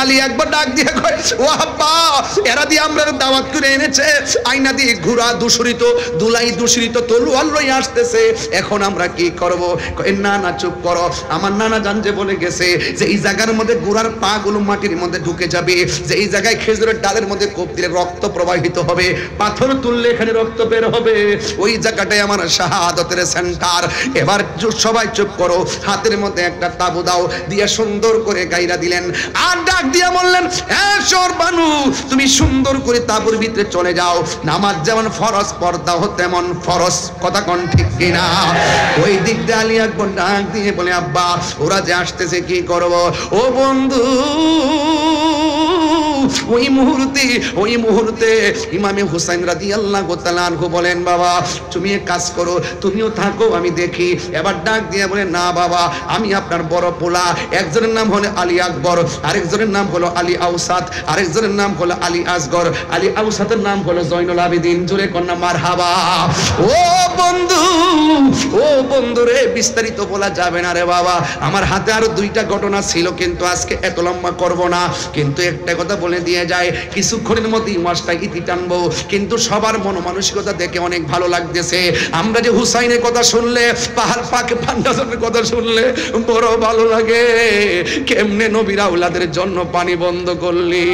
আলী একবার ডাক দিয়ে কয়, ও আব্বা, এরা দিয়ে আমরা দাওয়াত করে এনেছে, আয়না দিয়ে ঘোড়া দূষিত, দুলাই দূষিত তলোয়ার লই আসতেছে, এখন আমরা কি করব? কয়, না না চুপ করো, আমার নানা জান যে বলে গেছে যে এই জায়গার মধ্যে ঘোড়ার পা গুলো মাটির মধ্যে ঢুকে যাবে, যে এই জায়গায় খেজুরের ডালের মধ্যে কোপ দিলে রক্ত প্রবাহিত হবে, পাথর তুললে এখানে রক্ত বের হবে, ওই জায়গাটাই আমার শাহাদাতের সেন্টার। এবার সবাই চুপ করো, হাতের মধ্যে একটা তাবু দাও, দিয়ে সুন্দর করে গাইরা দিলেন। আর ডাক দিয়ে বললেন, হ্যাঁ সরবানু, তুমি সুন্দর করে তাবুর ভিতরে চলে যাও, নামাজ যেমন ফরজ পর্দাও তেমন ফরজ, কথা কোন ঠিক কিনা? ওই দিক দিয়ে আলী আকবর ডাক দিয়ে বলে, আব্বা ওরা যে আসতেছে কি করব? ও বন্ধু, ওই মুহূর্তে ইমামে হুসাইন রাদিয়াল্লাহু তাআলা আনহু বলেন, বাবা তুমি এক কাজ করো, তুমিও থাকো, আমি দেখি। এবার ডাক দিয়ে বলে, না বাবা, আমি আপনার বড় পোলা, একজনের নাম হলো আলী আকবর, আরেকজনের নাম হলো আলী আউসাত, আরেকজনের নাম হলো আলী আসগর, আলী আউসাতের নাম হলো জয়নুল আবেদিন। জোরে কন্যা মারহাবা। ও বন্ধু রে, বিস্তারিত বলা যাবে না রে বাবা, আমার হাতে আরো দুইটা ঘটনা ছিল, কিন্তু আজকে এত লম্বা করব না, কিন্তু একটা কথা বলে দিয়ে যায়, কিছুক্ষণের মধ্যে মাসটা ইতি টানবো, কিন্তু সবার মনোমানসিকতা দেখে অনেক ভালো লাগতেছে। আমরা যে হুসাইনের কথা শুনলে, পাহাড় পাকে পান্ডাজনের কথা শুনলে বড় ভালো লাগে। কেমনে নবীর আওলাদের জন্য পানি বন্ধ করলি,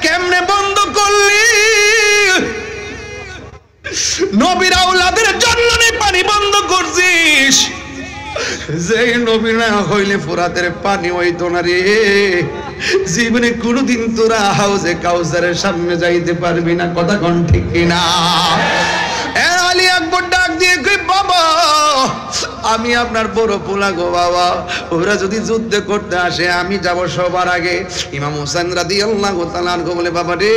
কেমনে বন্ধ করলি, নবীর আওলাদের জন্য পানি বন্ধ করছিস। যে নবী না হইলে ফোরাতের পানি হইতো না রে, জীবনে কোনোদিন তোরা হাউজে কাউসারের সামনে যাইতে পারবি না, কথা কোন ঠিক কিনা? আলী আকবর ডাক দিয়ে কই, বাবা আমি আপনার বড় পোলা গো বাবা, ওরা যদি যুদ্ধ করতে আসে আমি যাব সবার আগে। ইমাম হুসাইন রাদিয়াল্লাহু তাআলা আনহু বলে, বাবা রে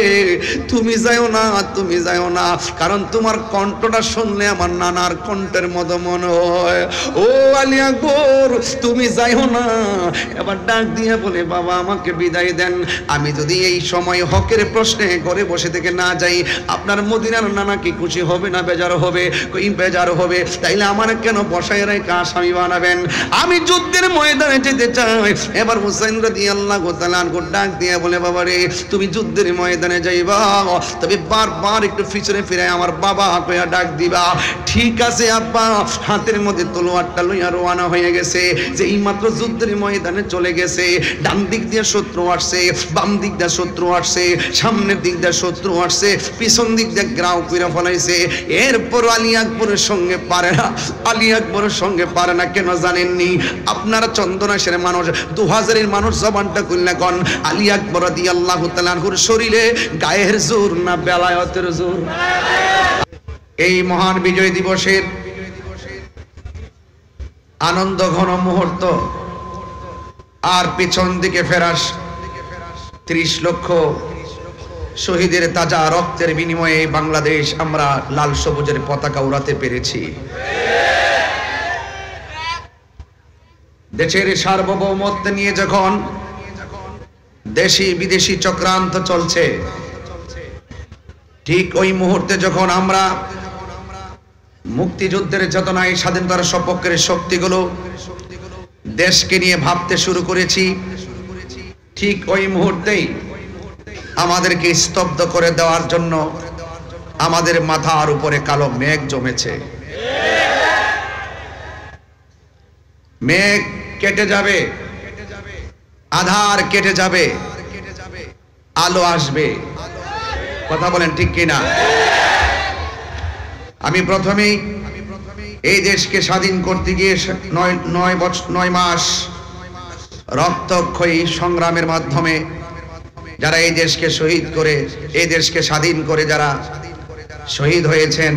তুমি যাও না, তুমি যাও না, কারণ তোমার কণ্ঠটা শুনলে আমার নানার কণ্ঠের মতো মনে হয়। ও আলী আকবর তুমি যাও না। এবার ডাক দিয়ে বলে, বাবা আমাকে বিদায় দেন, আমি যদি এই সময় হকের প্রশ্নে ঘরে বসে থেকে না যাই, আপনার মদিনার নানা কি খুশি হবে না বেজার হবে? কই বেজার হবে, তাইলে আমার কেন বসায় রেখে আসামি বানাবেন? আমি যুদ্ধের ময়দানে যেতে চাই। এবার হুসাইন রাদিয়াল্লাহু তাআলা আনহু ডাক দিয়ে বলে, বাবা রে তুমি যুদ্ধের ময়দানে যাইবা, তবে বারবার একটু পিছনে ফিরে আমার বাবা কইয়া ডাক দিবা। ঠিক আছে আব্বা। হাতের মধ্যে তলোয়ারটা লইয়া রওনা হয়ে গেছে, যে এই মাত্র যুদ্ধের ময়দানে চলে গেছে। ডান দিক দিয়ে শত্রু আসছে, বাম দিক দিয়ে শত্রু আসছে, সামনের দিক দিয়ে শত্রু আসছে, পিছন দিক দিয়ে গ্রাউ কইরা ফলাইছে। এরপর আলী আকবরের সঙ্গে পারে না, আলী আকবরের সঙ্গে পারে না। কেন জানেননি? আপনারা চন্দনাশের মানুষ, 2000-এর মানুষ জবানটা কইলা কোন আলী আকবর রাদিয়াল্লাহু তাআলা আনহুর শরীরে গায়ের জোর না বেলায়েতের জোর? এই মহান বিজয় দিবসের আনন্দ ঘন মুহূর্ত, আর পিছন দিকে ফেরাস 30 লক্ষ শহীদের তাজা রক্তের বিনিময়ে বাংলাদেশ আমরা লাল সবুজের পতাকা উড়াতে পেরেছি। দেশের সার্বভৌমত্ব নিয়ে যখন দেশি বিদেশি চক্রান্ত চলছে, ঠিক ওই মুহূর্তে যখন আমরা মুক্তিযুদ্ধের চেতনায় স্বাধীনতার সপক্ষের শক্তিগুলো দেশকে নিয়ে ভাবতে শুরু করেছি, ঠিক ওই মুহূর্তেই আমাদেরকে স্তব্ধ করে দেওয়ার জন্য আমাদের মাথার উপরে কালো মেঘ জমেছে। মেঘ কেটে যাবে, আধার কেটে যাবে, আলো আসবে। কথা বলেন ঠিক কিনা? আমি প্রথমেই এই দেশকে স্বাধীন করতে গিয়ে 9 মাস রক্তক্ষয়ী সংগ্রামের মাধ্যমে যারা এই দেশকে শহীদ করে, এই দেশকে স্বাধীন করে যারা শহীদ হয়েছেন,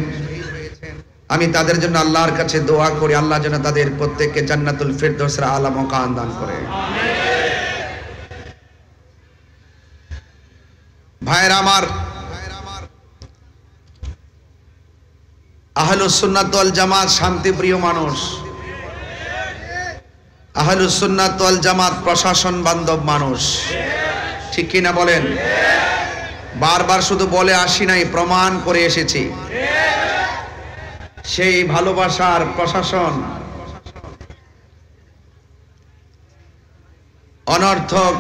আমি তাদের জন্য আল্লাহর কাছে দোয়া করি, আল্লাহ যেন তাদের প্রত্যেককে জান্নাতুল ফিরদৌসের আলা মাকাম দান করে। ভাইরা আমার, আহলুস সুন্নাত ওয়াল জামাত শান্তিপ্রিয় মানুষ, আহলুস সুন্নাত ওয়াল জামাত প্রশাসন বান্ধব মানুষ, ঠিক কিনা বলেন? বারবার শুধু বলে আসি নাই, প্রমাণ করে এসেছি। সেই ভালোবাসার প্রশাসন অনর্থক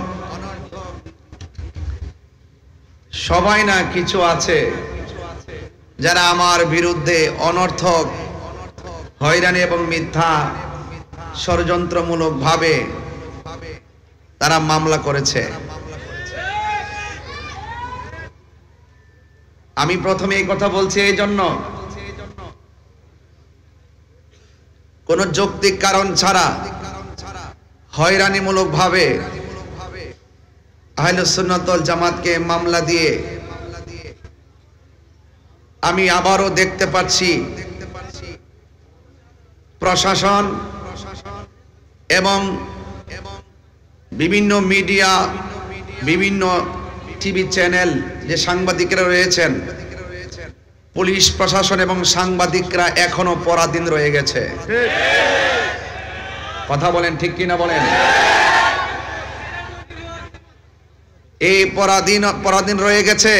সবাই না কিছু আছে যারা আমার বিরুদ্ধে অনর্থক হয়রানি এবং মিথ্যা ষড়যন্ত্রমূলক ভাবে তারা মামলা করেছে। আমি প্রথমে এই কথা বলছি এই জন্য, কোন যৌক্তিক কারণ ছাড়া হয়রানিমূলক ভাবে আহলে সুন্নাত ওয়াল জামাতকে মামলা দিয়ে আমি আবারও দেখতে পাচ্ছি প্রশাসন এবং বিভিন্ন মিডিয়া, বিভিন্ন টিভি চ্যানেল, যে সাংবাদিকরা রয়েছেন, পুলিশ প্রশাসন এবং সাংবাদিকরা এখনো পরাধীন রয়ে গেছে। কথা বলেন ঠিক কিনা বলেন? এই পরাধীন রয়ে গেছে।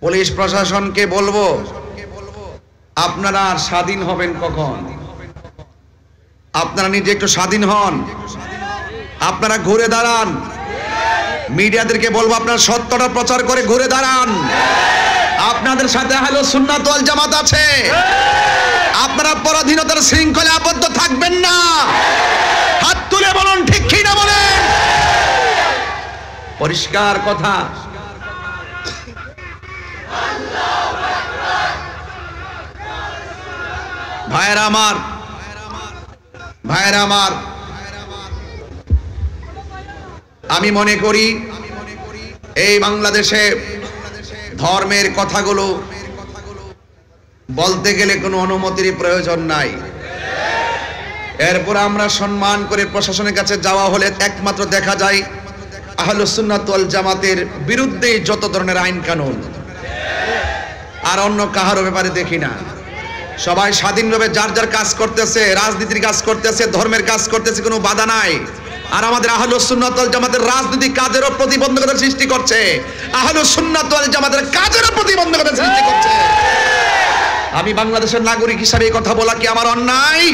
পুলিশ প্রশাসনকে বলবো, আপনারা স্বাধীন হবেন কখন? আপনারা নিজে একটু স্বাধীন হন, আপনারা ঘুরে দাঁড়ান। মিডিয়াদেরকে বলবো, আপনারা সত্যটা প্রচার করে ঘুরে দাঁড়ান। আপনাদের সাথে আহলে সুন্নাত ওয়াল জামাত আছে। আপনারা পরাধীনতার শৃঙ্খলে আবদ্ধ থাকবেন না। হাত তুলে বলুন ঠিক কি না বলেন? পরিষ্কার কথা। ভাইয়েরা আমার, আমি মনে করি এই বাংলাদেশে ধর্মের কথাগুলো বলতে গেলে কোনো অনুমতির প্রয়োজন নাই। এরপর আমরা সম্মান করে প্রশাসনের কাছে যাওয়া হলে একমাত্র দেখা যায় আহলে সুন্নাত ওয়াল জামাতের বিরুদ্ধে যত ধরনের আইন কানুন, আর অন্য কাহারও ব্যাপারে দেখি না। সবাই স্বাধীনভাবে যার যার কাজ করতেছে, রাজনীতির কাজ করতেছে, ধর্মের কাজ করতেছে, কোনো বাধা নাই। আর আমাদের আহলে সুন্নাত ওয়াল জামাতের রাজনৈতিক কাজেরও প্রতিবন্ধকতা সৃষ্টি করছে, আহলে সুন্নাত ওয়াল জামাতের কাজেরও প্রতিবন্ধকতা সৃষ্টি করছে। আমি বাংলাদেশের নাগরিক হিসাবে এই কথা বলা কি আমার অন্যায়?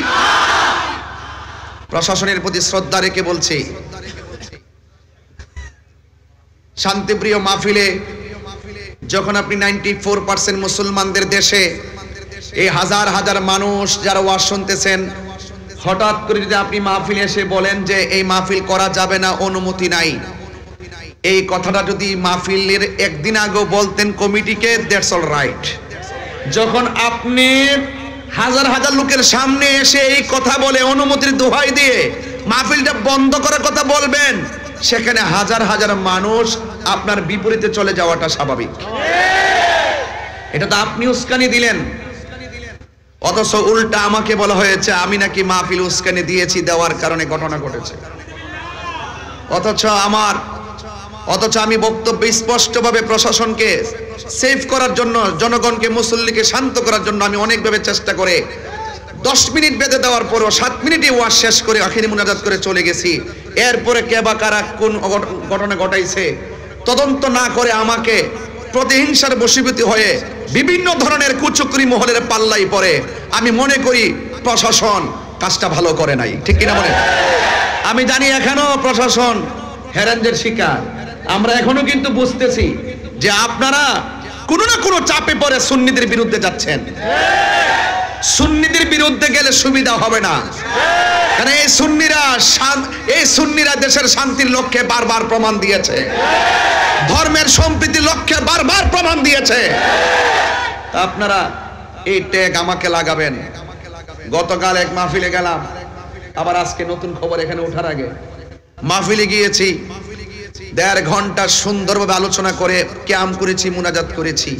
প্রশাসনের প্রতি শ্রদ্ধা রেখে বলছি, শান্তিপ্রিয় মাহফিলে যখন আপনি 94% মুসলমানদের দেশে এই হাজার হাজার মানুষ যারা ওয়াজ শুনতেছেন, হঠাৎ করে যদি আপনি মাহফিলে এসে বলেন যে এই মাহফিল করা যাবে না, অনুমতি নাই, এই কথাটা যদি মাহফিলের একদিন আগে বলতেন কমিটিকে, দ্যাটস অল রাইট। যখন আপনি হাজার হাজার লোকের সামনে এসে এই কথা বলে অনুমতির দোহাই দিয়ে মাহফিলটা বন্ধ করার কথা বলবেন, সেখানে হাজার হাজার মানুষ আপনার বিপরীতে চলে যাওয়াটা স্বাভাবিক। এটা তো আপনি উস্কানি দিলেন, অথচ উল্টা আমাকে বলা হয়েছে আমি নাকি মাহফিল উস্কানি দিয়েছি, দেওয়ার কারণে ঘটনা ঘটেছে। অথচ আমি বক্তব্য স্পষ্টভাবে প্রশাসনকে সেভ করার জন্য, জনগণকে, মুসল্লিকে শান্ত করার জন্য আমি অনেকভাবে চেষ্টা করে 10 মিনিট বেঁধে দেওয়ার পরও 7 মিনিটে ওয়াজ শেষ করে আখিরি মুনাজাত করে চলে গেছি। এরপরে কে বা কারা কোন ঘটনা ঘটাইছে তদন্ত না করে আমাকে প্রতিহিংসার বশীভূত হয়ে বিভিন্ন ধরনের কুচক্রী মহলের পাল্লাই পড়ে। আমি মনে করি প্রশাসন কাজটা ভালো করে নাই, ঠিক কিনা বলেন? আমি জানি এখনো প্রশাসন হেরানদের শিকার। আমরা এখনো কিন্তু বুঝতেছি যে আপনারা কোনো না কোনো চাপে পড়ে সুন্নিদের বিরুদ্ধে যাচ্ছেন। সুন্নিদের বিরুদ্ধে গেলে সুবিধা হবে না, কারণ এই সুন্নিরা দেশের শান্তির লক্ষ্যে বারবার প্রমাণ দিয়েছে, ধর্মের সম্প্রীতির লক্ষ্যে বারবার প্রমাণ দিয়েছে। আপনারা এই ট্যাগ আমাকে লাগাবেন। গতকাল এক মাহফিলে গেলাম, আবার আজকে নতুন খবর এখানে ওঠার আগে মাহফিলে গিয়েছি, 1.5 ঘন্টা সুন্দরভাবে আলোচনা করে ক্যাম্প করেছি, মুনাজাত করেছি,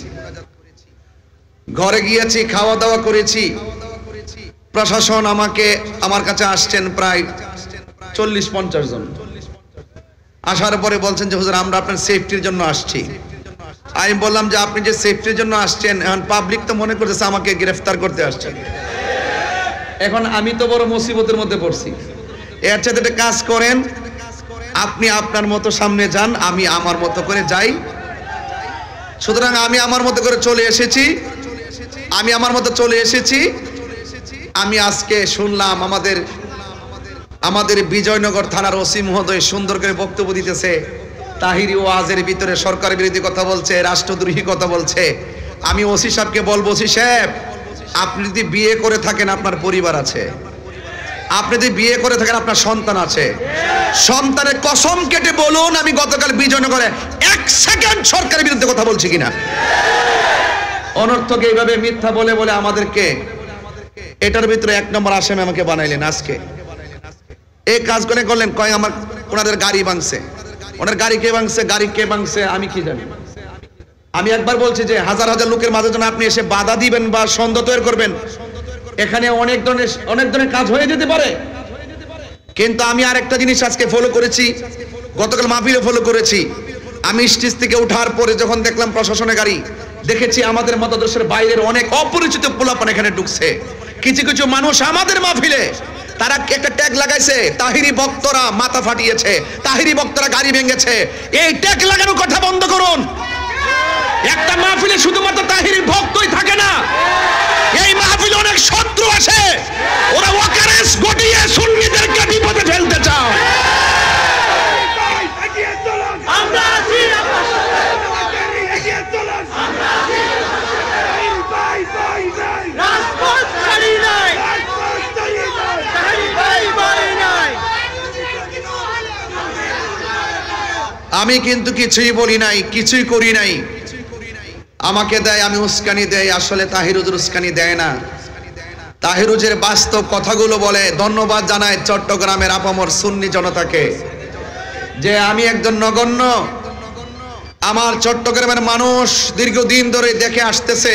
ঘরে গিয়েছি, খাওয়া দাওয়া করেছি। প্রশাসন আমার কাছে আসছেন প্রায় 40-50 জন। আসার পরে বলছেন যে হুজুর আমরা আপনার সেফটির জন্য আসছি। আমি বললাম যে আপনি যে সেফটির জন্য আসছেন, এখন পাবলিক তো মনে করতেছে আমাকে গ্রেফতার করতে আসছেন। এখন আমি তো বড় মুসিবতের মধ্যে পড়ছি। এর চাইতে একটা কাজ করেন, আপনি আপনার মতো সামনে যান, আমি আমার মতো করে যাই। সুতরাং আমি আমার মতো করে চলে এসেছি। আমি আজকে শুনলাম আমাদের আমাদের বিজয়নগর থানার ওসি মহোদয় সুন্দর করে বক্তব্য দিতেছে, তাহিরি ওয়াজের ভিতরে সরকার বিরোধী কথা বলছে, রাষ্ট্রদ্রোহী কথা বলছে। আমি ওসি সাহেবকে বলবো, ওসি সাহেব আপনি যদি বিয়ে করে থাকেন আপনার পরিবার আছে, আপনি যদি বিয়ে করে থাকেন আপনার সন্তান আছে, সন্তানের কসম কেটে বলুন আমি গতকাল বিজয়নগরে 1 সেকেন্ড সরকারের বিরুদ্ধে কথা বলছি কিনা। অনর্থক এইভাবে মিথ্যা বলে বলে আমাদেরকে এটার ভিতরে 1 নম্বর আসামি আমাকে বানাইলেন। আজকে এই কাজ করে করলেন, কয় আমার ওনাদের গাড়ি ভাঙছে। ওনার গাড়ি কে ভাঙছে, গাড়ি কে ভাঙছে আমি কি জানি। আমি একবার বলছি যে হাজার হাজার লোকের মাঝে যেন আপনি এসে বাধা দিবেন বা সন্দেহ তৈরি করবেন, এখানে অনেক ধরনের কাজ হয়ে যেতে পারে। কিন্তু আমি আরেকটা জিনিস আজকে ফলো করেছি, গতকাল মাহফিলে ফলো করেছি। আমি স্টেজ থেকে ওঠার পরে যখন দেখলাম প্রশাসনের গাড়ি, দেখেছি আমাদের মতাদর্শের বাইরের অনেক অপরিচিত পোলাপান এখানে ঢুকছে। কিছু কিছু মানুষ আমাদের মাহফিলে তারা একটা ট্যাগ লাগাইছে, তাহিরি ভক্তরা মাথা ফাটিয়েছে, তাহিরি ভক্তরা গাড়ি ভেঙেছে। এই ট্যাগ লাগানোর কথা বন্ধ করুন। একটা মাহফিলে শুধুমাত্র তাহিরি ভক্তই থাকে না, এই মাহফিলে অনেক শত্রু আছে, ওরা ওয়াকারেস গটিয়ে সুন্নিদেরকে বিপদে ফেলতে চায়। আমরা আছি, আমি কিন্তু কিছুই বলি নাই, কিছুই করি নাই। আমাকে দেয়, আমি উস্কানি দেই। আসলে তাহিরুজের উস্কানি দেয় না, তাহিরুজের বাস্তব কথাগুলো বলে। ধন্যবাদ জানাই চট্টগ্রামের আপামর সুন্নি জনতাকে যে আমি একজন নগণ্য, আমার চট্টগ্রামের মানুষ দীর্ঘদিন ধরে দেখে আসতেছে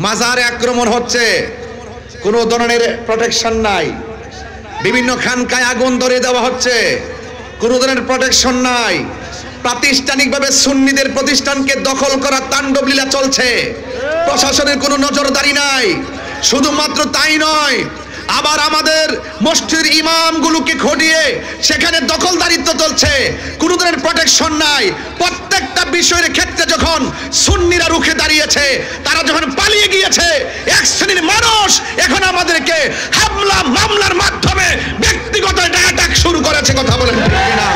মাজারে আক্রমণ হচ্ছে, কোনো ধরনের প্রোটেকশন নাই, বিভিন্ন খানকায় আগুন ধরে দেওয়া হচ্ছে, কোনো ধরনের প্রোটেকশন নাই, প্রাতিষ্ঠানিকভাবে সুন্নিদের প্রতিষ্ঠানকে দখল করার তাণ্ডব লীলা চলছে, প্রশাসনের কোনো নজরদারি নাই। শুধুমাত্র তাই নয়, আবার আমাদের মসজিদের ইমামগুলোকে খটিয়ে সেখানে দখলদারিত্ব চলছে, কোনো ধরনের প্রোটেকশন নাই। প্রত্যেকটা বিষয়ের ক্ষেত্রে যখন সুন্নিরা রুখে দাঁড়িয়েছে, তারা যখন পালিয়ে গিয়েছে, এক শ্রেণীর মানুষ এখন আমাদেরকে হামলা মামলার মাধ্যমে ব্যক্তিগত অ্যাটাক শুরু করেছে। কথা বলেন ঠিক কিনা?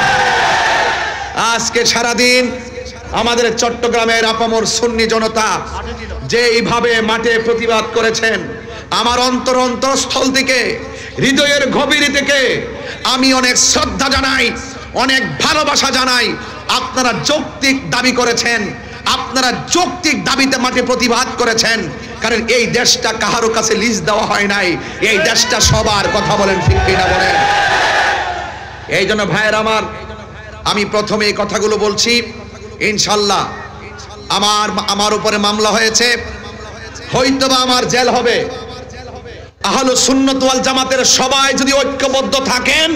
আজকে সারাদিন আমাদের চট্টগ্রামের আপামর সুন্নি জনতা যেইভাবে মাঠে প্রতিবাদ করেছেন, আমার অন্তরস্থল থেকে, হৃদয়ের গভীর থেকে আমি অনেক শ্রদ্ধা জানাই, অনেক ভালোবাসা জানাই। আপনারা যৌক্তিক দাবি করেছেন, আপনারা যৌক্তিক দাবিতে মাঠে প্রতিবাদ করেছেন, কারণ এই দেশটা কাহারো কাছে লিজ দেওয়া হয় নাই, এই দেশটা সবার। কথা বলেন ঠিক কিনা বলেন? এই জন্য ভাইয়ের আমি প্রথমে এই কথাগুলো বলছি। ইনশাল্লাহ আমার উপরে মামলা হয়েছে, হয়তোবা আমার জেল হবে। আহলুস সুন্নাত ওয়াল জামাতের সবাই যদি ঐক্যবদ্ধ থাকেন,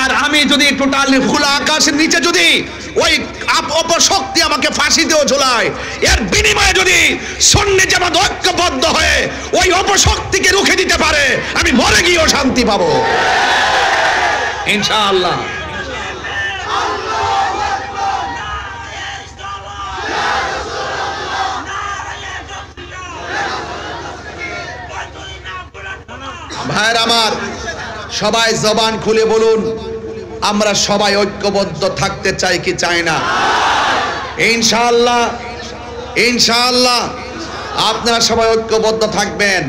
আর আমি যদি টোটালি খোলা আকাশের নিচে যদি ওই অপশক্তি আমাকে ফাঁসিতেও ঝোলায়, এর বিনিময়ে যদি সুন্নি জামাত ঐক্যবদ্ধ হয়ে ওই অপশক্তিকে রুখে দিতে পারে, আমি মরে গিয়েও শান্তি পাবো ইনশাআল্লাহ। ভাইয়ের আমার, সবাই জবান খুলে বলুন, আমরা সবাই ঐক্যবদ্ধ থাকতে চাই কি চাই না? ইনশাআল্লাহ, ইনশাআল্লাহ আপনারা সবাই ঐক্যবদ্ধ থাকবেন।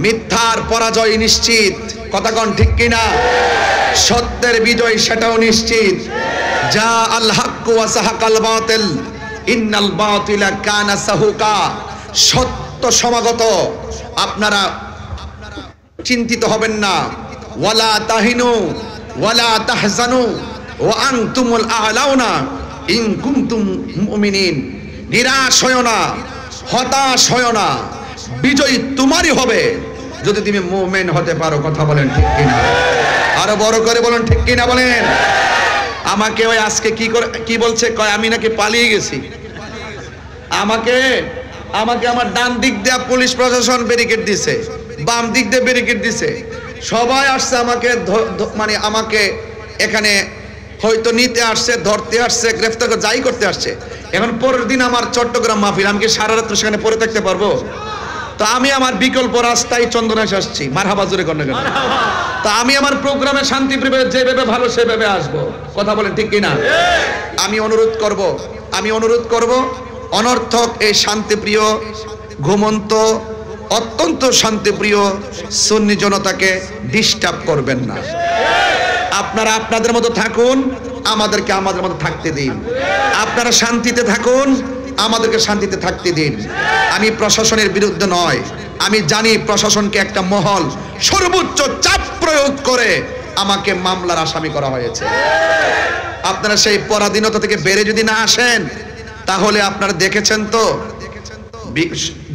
মিথ্যার পরাজয় নিশ্চিত। কথা কোন ঠিক কিনা? সত্যের বিজয় সেটাও নিশ্চিত। যা আল হক ওয়া সাহাকাল বাতিল ইন্নাল বাতিলা কানা সাহুকা। সত্য সমাগত, আপনারা চিন্তিত হবেন না। ওয়ালা তাহিনু ওয়ালা তাহজানু ওয়া আনতুমুল আ'লাউনা ইন কুনতুম মুমিনিন। নিরাশ হয়ো না, হতাশ হয়ো না, বিজয় তোমারই হবে যদি তুমি মুমিন হতে পারো। কথা বলেন ঠিক কিনা? আরো বড় করে বলেন ঠিক কিনা বলেন। আমাকে ওই আজকে কি বলছে, কয় আমি নাকি পালিয়ে গেছি। আমাকে আমার ডান দিক দিয়ে পুলিশ প্রশাসন ব্যারিকেড দিছে, বাম দিক দিয়ে ব্যারিকেড দিছে, সবাই আসছে আমাকে মানে আমাকে এখানে হয়তো নিতে আসছে, ধরতে আসছে, গ্রেফতার করে যাই করতে আসছে। এখন পরের দিন আমার চট্টগ্রাম মাহফিল, আমি কি সারা রাত সেখানে পড়ে থাকতে পারবো? তো আমি আমার বিকল্প রাস্তায় চন্দনাইশ আসছি। মারহাবা জোরে করেন না কেন? তা আমি আমার প্রোগ্রামে শান্তিপ্রিয় যেভাবে ভালো সেভাবে আসবো, কথা বলেন ঠিক কিনা? আমি অনুরোধ করব অনর্থক এই শান্তিপ্রিয় ঘুমন্ত অত্যন্ত শান্তিপ্রিয় সুন্নি জনতাকে ডিস্টার্ব করবেন না। আপনারা আপনাদের মতো থাকুন, আমাদেরকে আমাদের মতো থাকতে দিন। আপনারা শান্তিতে থাকুন, আমাদেরকে শান্তিতে থাকতে দিন। আমি প্রশাসনের বিরুদ্ধে নয়, আমি জানি প্রশাসনকে একটা মহল সর্বোচ্চ চাপ প্রয়োগ করে আমাকে মামলার আসামি করা হয়েছে। আপনারা সেই পরাধীনতা থেকে বেরে যদি না আসেন, তাহলে আপনারা দেখেছেন তো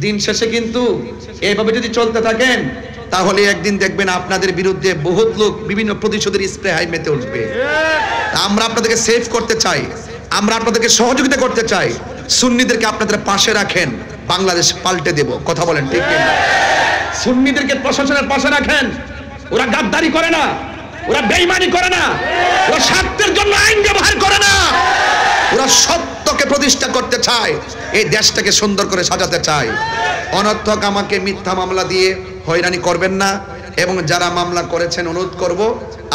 দিন শেষে কিন্তু এইভাবে যদি চলতে থাকেন, তাহলে একদিন দেখবেন আপনাদের বিরুদ্ধে বহুত লোক বিভিন্ন প্রতিশোধের স্প্রে হাই মেতে উঠবে। আমরা আপনাদেরকে সেভ করতে চাই, আমরা আপনাদেরকে সহযোগিতা করতে চাই। সুন্নিদেরকে আপনাদের পাশে রাখেন, বাংলাদেশ পাল্টে দেব, কথা বলেন ঠিক কিনা? সুন্নিদেরকে প্রশাসনের পাশে রাখেন, ওরা গাদ্দারি করে না, ওরা বেঈমানি করে না, ওরা স্বার্থের জন্য আইন ব্যবহার করে না, ওরা সত্যকে প্রতিষ্ঠা করতে চায়, এই দেশটাকে সুন্দর করে সাজাতে চায়। অনর্থক আমাকে মিথ্যা মামলা দিয়ে হয়রানি করবেন না, এবং যারা মামলা করেছেন অনুরোধ করব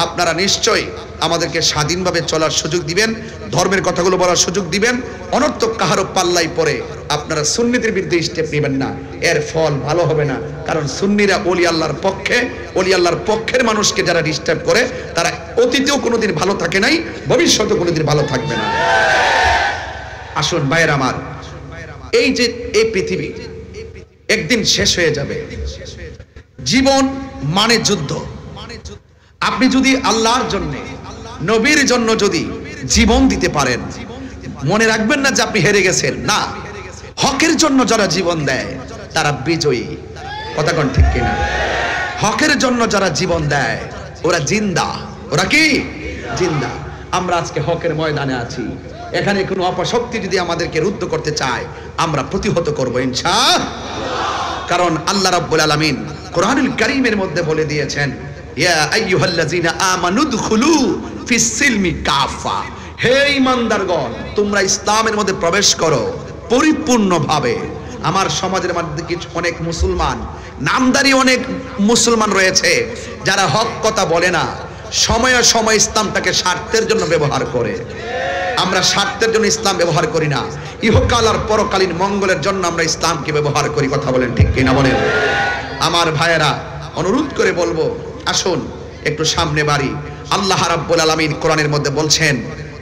আপনারা নিশ্চয়ই আমাদেরকে স্বাধীনভাবে চলার সুযোগ দিবেন, ধর্মের কথাগুলো বলার সুযোগ দিবেন। অনর্থক কাহারও পাল্লাই পরে আপনারা সুন্নিদের বিরুদ্ধে স্টেপ নেবেন না, এর ফল ভালো হবে না। কারণ সুন্নিরা ওলি আল্লাহর পক্ষে, ওলি আল্লাহর পক্ষের মানুষকে যারা ডিস্টার্ব করে তারা অতীতেও কোনোদিন ভালো থাকে নাই, ভবিষ্যতেও কোনোদিন ভালো থাকবে না। আসুন ভাইয়ের আমার, এই যে এই পৃথিবী একদিন শেষ হয়ে যাবে। জীবন মানে যুদ্ধ। আপনি যদি আল্লাহর জন্য, নবীর জন্য যদি জীবন দিতে পারেন, মনে রাখবেন না যে আপনি হেরে গেছেন, না। হকের জন্য যারা জীবন দেয় তারা বিজয়ী, কথা কোন ঠিক কিনা? হকের জন্য যারা জীবন দেয় ওরা জিন্দা। ওরা কি জিন্দা? আমরা আজকে হকের ময়দানে আছি। এখানে কোনো অপশক্তি যদি আমাদেরকে রুদ্ধ করতে চায়, আমরা প্রতিহত করব ইনশাআল্লাহ। কারণ আল্লাহ রাব্বুল আলামিন কোরআনুল কারীমের মধ্যে বলে দিয়েছেন, ইয়া আইয়ুহাল্লাযীনা আমানু দুখুলু ফিস সিলমি কাফা, হে ঈমানদারগণ তোমরা ইসলামের মধ্যে প্রবেশ করো পরিপূর্ণভাবে। আমার সমাজের মধ্যে কিছু অনেক মুসলমান, নামদারি অনেক মুসলমান রয়েছে যারা হক কথা বলে না, সময়ে সময় ইসলামটাকে স্বার্থের জন্য ব্যবহার করে। আমরা স্বার্থের জন্য ইসলাম ব্যবহার করি না, ইহকাল আর পরকালীন মঙ্গলের জন্য আমরা ইসলামকে ব্যবহার করি, কথা বলেন ঠিক কিনা বলেন? আমার ভাইয়েরা, অনুরোধ করে বলবো আসুন একটু সামনে বাড়ি। আল্লাহ রাব্বুল আলামিন কোরআনের মধ্যে বলছেন,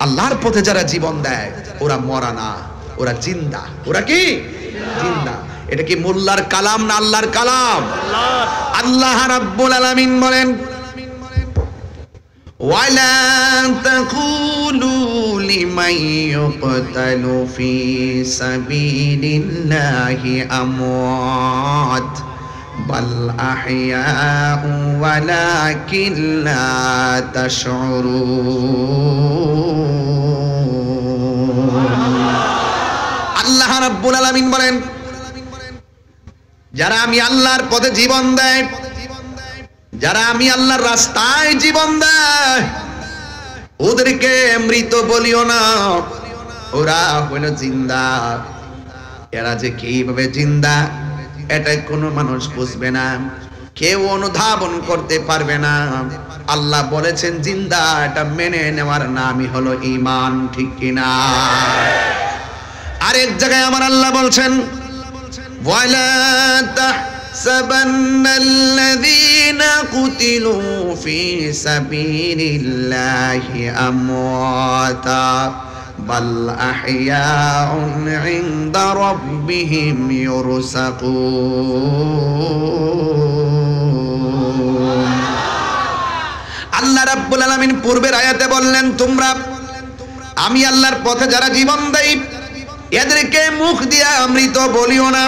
আল্লাহর পথে যারা জীবন দেয় ওরা মরা না, ওরা জিন্দা। ওরা কি জিন্দা? এটা কি মোল্লার কালাম না আল্লাহর কালাম? আল্লাহ রাব্বুল আলামিন বলেন, ওয়ালা তাকুলু লিমান ইউকতালু ফি সাবিলিল্লাহি আমওয়াত বাল আহইয়াউ ওয়ালাকিন লা তাশউরুন। আল্লাহ রাব্বুল আলামিন বলেন, যারা আমি আল্লাহর পথে জীবন দেয়, যারা আমি আল্লাহর রাস্তায় জীবন দেয়, ওদেরকে মৃত বলিও না, ওরা হইল জিন্দা। এরা যে কিভাবে জিন্দা এটা কোনো মানুষ বুঝবে না, কেউ অনুধাবন করতে পারবে না। আল্লাহ বলেছেন জিন্দা, এটা মেনে নেওয়ার নামই হলো ঈমান, ঠিক কিনা? আরেক জায়গায় আমার আল্লাহ বলছেন, ওয়ালা تحسبن الذين قتلوا في سبيل الله أمواتا بل أحياء عند ربهم يرزقون। আল্লাহ রাব্বুল আলামিন পূর্বের আয়াতে বললেন, তোমরা আমি আল্লাহর পথে যারা জীবন দেয় এদেরকে মুখ দিয়া মৃত বলিও না।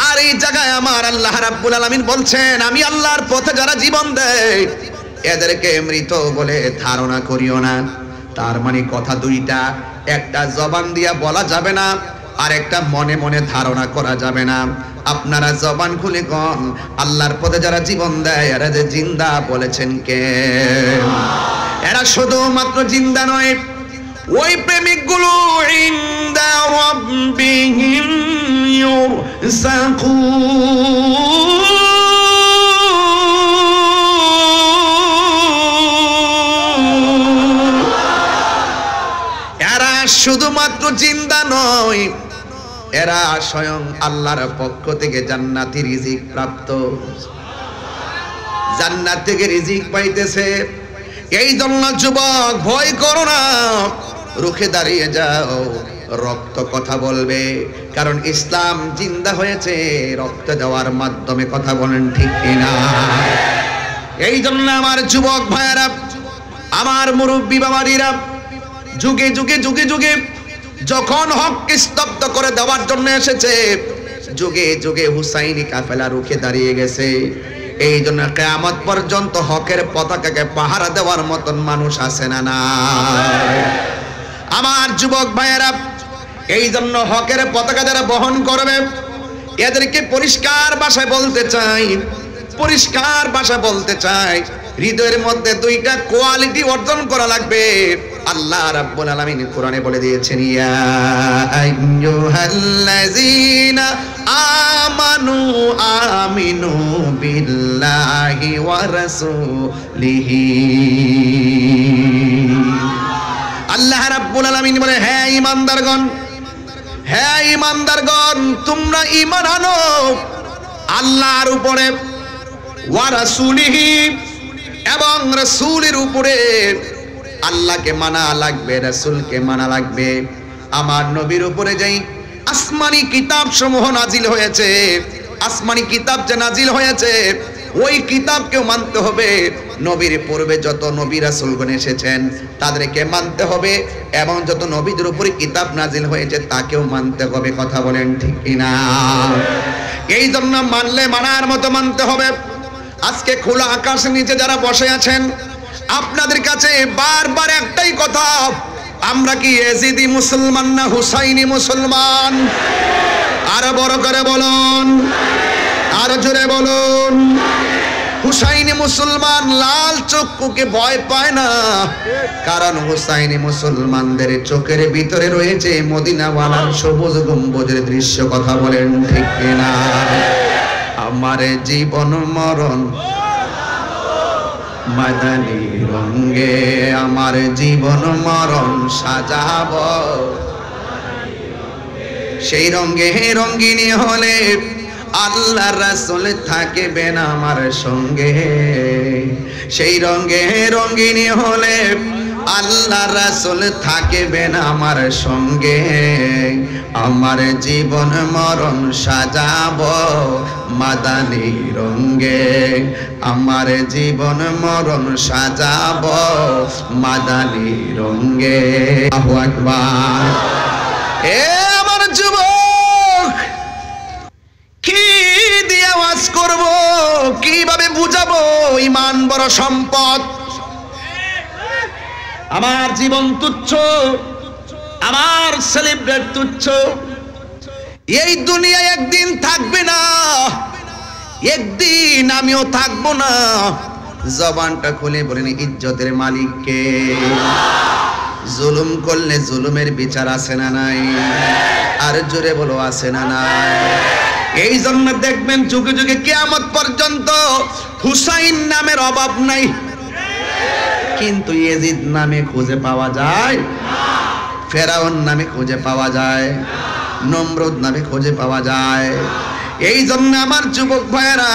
আর এই জায়গায় আমার আল্লাহ রাব্বুল আলামিন বলছেন, আমি আল্লাহর পথে যারা জীবন দেয় এদেরকে মৃত বলে ধারণা করিও না। তার মানে কথা দুইটা, একটা জবান দিয়া বলা যাবে না, আর একটা মনে মনে ধারণা করা যাবে না। আপনারা জবান খুলে কোন আল্লাহর পথে যারা জীবন দেয় এরা যে জিন্দা বলেছেন কে? এরা শুধুমাত্র জিন্দা নয়, ওই প্রেমিকগুলো ইনদা রাব্বিহিম ইউরসাকুন। শুধুমাত্র জিন্দা নয়, এরা স্বয়ং আল্লাহর পক্ষ থেকে জান্নাতি রিজিক প্রাপ্ত, জান্নাত থেকে রিজিক পাইতেছে। এই জন্য যুবক ভয় করো না, রুখে দাঁড়িয়ে যাও, রক্ত কথা বলবে, কারণ ইসলাম জিন্দা হয়েছে রক্ত দেওয়ার মাধ্যমে। কথা বলেন ঠিক কিনা? এই জন্য আমার যুবক ভাইয়েরা, আমার মুরব্বী বাবারা, যুগে যুগে যুগে যুগে যখন হককে স্তব্ধ করে দেওয়ার জন্য এসেছে, যুগে যুগে হুসাইনি কাফেলা রুখে দাঁড়িয়ে গেছে। এই জন্য কিয়ামত পর্যন্ত হকের পতাকাকে পাহারা দেওয়ার মতন মানুষ আছে না না? আমার যুবক ভাইয়েরা, এই জন্য হকের পতাকা যারা বহন করবে এদেরকে পরিষ্কার ভাষায় বলতে চাই, পরিষ্কার ভাষা বলতে চাই, হৃদয়ের মধ্যে দুইটা কোয়ালিটি অর্জন করা লাগবে। আল্লাহ রাব্বুল আলামিন কোরআনে বলে দিয়েছেন, ইয়া আইয়ুহাল্লাযীনা আমানু আমিনু বিল্লাহি ওয়া রাসূলিহি। আল্লাহ রাব্বুল আলামিন বলে, হে ঈমানদারগণ, হে ঈমানদারগণ, তোমরা ঈমান আনো আল্লাহর উপরে, ওয়া রাসূলিহি, এবং রাসূলের উপরে। আল্লাহকে মানা লাগবে, রাসূলকে মানা লাগবে। আমার নবীর উপরে যেই আসমানি কিতাব সমূহ নাজিল হয়েছে, আসমানি কিতাব যে নাজিল হয়েছে, ওই কিতাবকেও মানতে হবে। নবীর পূর্বে যত নবী রাসূলগণ এসেছেন তাদেরকে মানতে হবে, এবং যত নবীদের উপরে কিতাব নাজিল হয়েছে তাকেও মানতে হবে। কথা বলেন ঠিক কিনা? এই জন্য মানলে মানার মতো মানতে হবে। আজকে খোলা আকাশের নিচে যারা বসে আছেন, আপনাদের কাছে বারবার একটাই কথা, আমরা কি ইয়াজিদি মুসলমান না হুসাইনি মুসলমান? আরো বড় করে বলুন, আরো জোরে বলুন। হুসাইনি মুসলমান লাল চক্ষুকে ভয় পায় না, কারণ হুসাইনি মুসলমানদের চোখের ভিতরে রয়েছে মদিনাওয়ালার সবুজ গম্বুজের দৃশ্য। কথা বলেন ঠিক কিনা? আমার জীবন মরণ মাদানী রঙে, আমার জীবন মরণ সাজাব সেই রঙে, রঙিনী হলে আল্লাহ রাসূল থাকবেন আমার সঙ্গে। সেই রঙে রঙিনী হলে আল্লাহ রাসূল থাকবেন আমার সঙ্গে। আমার জীবন মরণ সাজাব মাদানী রঙে, আমার জীবন মরণ সাজাব মাদানী রঙে। আল্লাহু আকবার। এ আমার যুবক, কি দিয়ে ওয়াজ করব, কিভাবে বুঝাবো? ঈমান বড় সম্পদ। আমার জীবন তুচ্ছ, আমার সেলিব্রেট তুচ্ছ। এই দুনিয়ায় একদিন থাকবে না, একদিন আমিও থাকবো না। জবানটা খুলে বলেন, ইজ্জতের মালিক কে? জুলুম করলে জুলুমের বিচার আছে না নাই? আর জোরে বলো, আছে না নাই? এই জন্য দেখবেন যুগে যুগে কিয়ামত পর্যন্ত হুসাইন নামের অভাব নাই, কিন্তু ইয়াজিদ নামে খুঁজে পাওয়া যায়, ফেরাউন নামে খুঁজে পাওয়া যায়, নমরুদ নামে খুঁজে পাওয়া যায়। এই জন্য আমার যুবক ভাইয়েরা,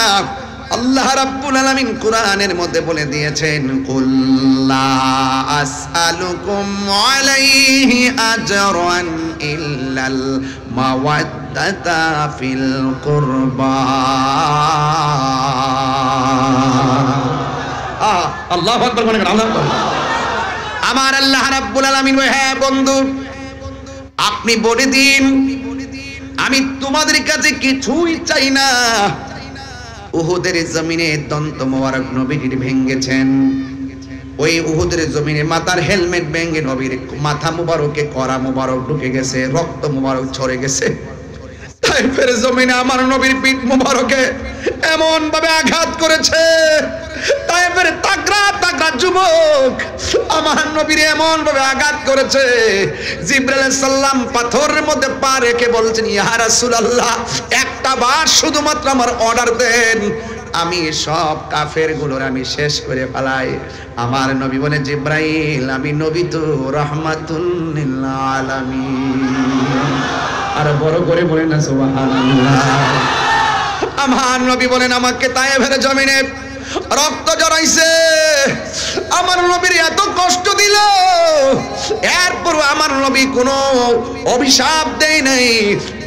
আল্লাহ রাব্বুল আলামিন কোরআনের মধ্যে বলে দিয়েছেন, কুল লা আসআলুকুম আলাইহি আজরান ইল্লাল মাওয়াদ্দাতা ফিল কুরবা। আল্লাহু আকবার বলেন, আল্লাহু আকবার। আমার আল্লাহ রাব্বুল আলামিন, হ্যাঁ বন্ধু, আপনি বলে দিন, আমি তোমাদের কাছে কিছুই চাই না। উহুদের জমিনে দন্ত মোবারক নবীর ভেঙ্গেছেন, ওই উহুদের জমিনে মাথার হেলমেট ভেঙ্গে নবীর মাথা মুবারকে করা মুবারক ঢুকে গেছে, রক্ত মুবারক ঝরে গেছে। তাইফের জমিনে আমার নবীর পিঠ মুবারকে এমন ভাবে আঘাত করেছে, তাইফের তাগড়া তাগড়া যুবক আমার নবীর এমন ভাবে আঘাত করেছে, জিবরাইল আলাইহিস সালাম পাথরের মধ্যে পা রেখে বলছেন, ইয়া রাসূলুল্লাহ, একটা বার শুধুমাত্র আমার অর্ডার দেন, আমি সব কাফের গুলোর আমি শেষ করে ফেলাই। আমার নবী বলে, জিব্রাইল আমি নবী তো রাহমাতুল লিল আলামিন। আর বড় করে বলেন না সুবহানাল্লাহ। আমার নবী বলেন, আমাকে তায়েফের জমিনে রক্ত জড়াইছে, আমার নবীর এত কষ্ট দিল, এরপর আমার নবী কোনো অভিশাপ দেয় নাই।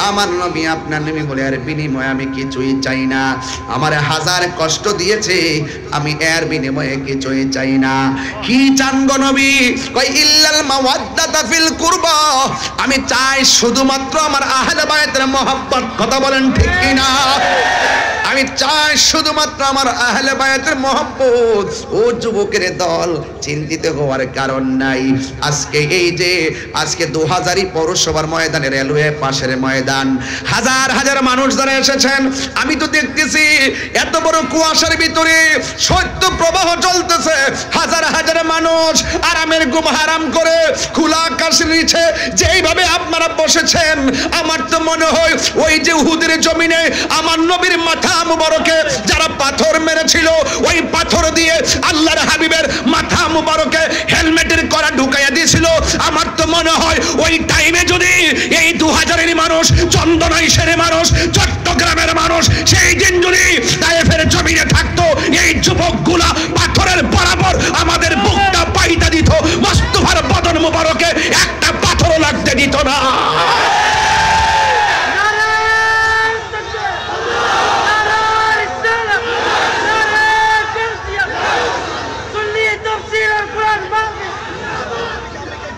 আমার নবী আপনার নবী বলে, এর বিনিময়ে আমি কিছুই চাই না। আমার হাজার কষ্ট দিয়েছে, আমি এর বিনিময়ে কিছুই চাই না। কি চান গো নবী? কই ইল্লাল মাওয়াদ্দাতা ফিল কুরবা, আমি চাই শুধুমাত্র আমার আহলে বায়তের মহব্বত। কথা বলেন ঠিক কি না? আমি চাই শুধুমাত্র আমার আহলে বায়াতের মহব্বত। ও যুবকের দল, চিন্তিত হওয়ার কারণ নাই। আজকে এই যে আজকে 2000 পৌরসভার ময়দানে, রেলওয়ে পাশের ময়দান, হাজার হাজার মানুষ যারা এসেছেন, আমি তো দেখতেছি এত বড় কুয়াশার ভিতরে সত্য প্রবাহ চলতেছে। হাজার হাজার মানুষ আরামের ঘুম হারাম করে খোলা আকাশের নিচে যেইভাবে আপনারা বসেছেন, আমার তো মনে হয় ওই যে উহুদের জমিনে আমার নবীর মাথা মুবারকে যারা পাথর মেরেছিল, ওই পাথর দিয়ে আল্লাহর হাবিবের মাথা মুবারকে হেলমেটের করা ঢুকাইয়া দিয়েছিল। আমার তো মনে হয় ওই টাইমে যদি এই 2000-এর মানুষ, চন্দনাইশের মানুষ, চট্টগ্রামের মানুষ সেই দিন যদি তায়েফের জমিনে থাকতো, এই যুবকগুলা পাথরের বরাবর আমাদের বুকটা পাইতা দিত, মুস্তাফার বদন মুবারকে একটা পাথরও লাগতে দিত না।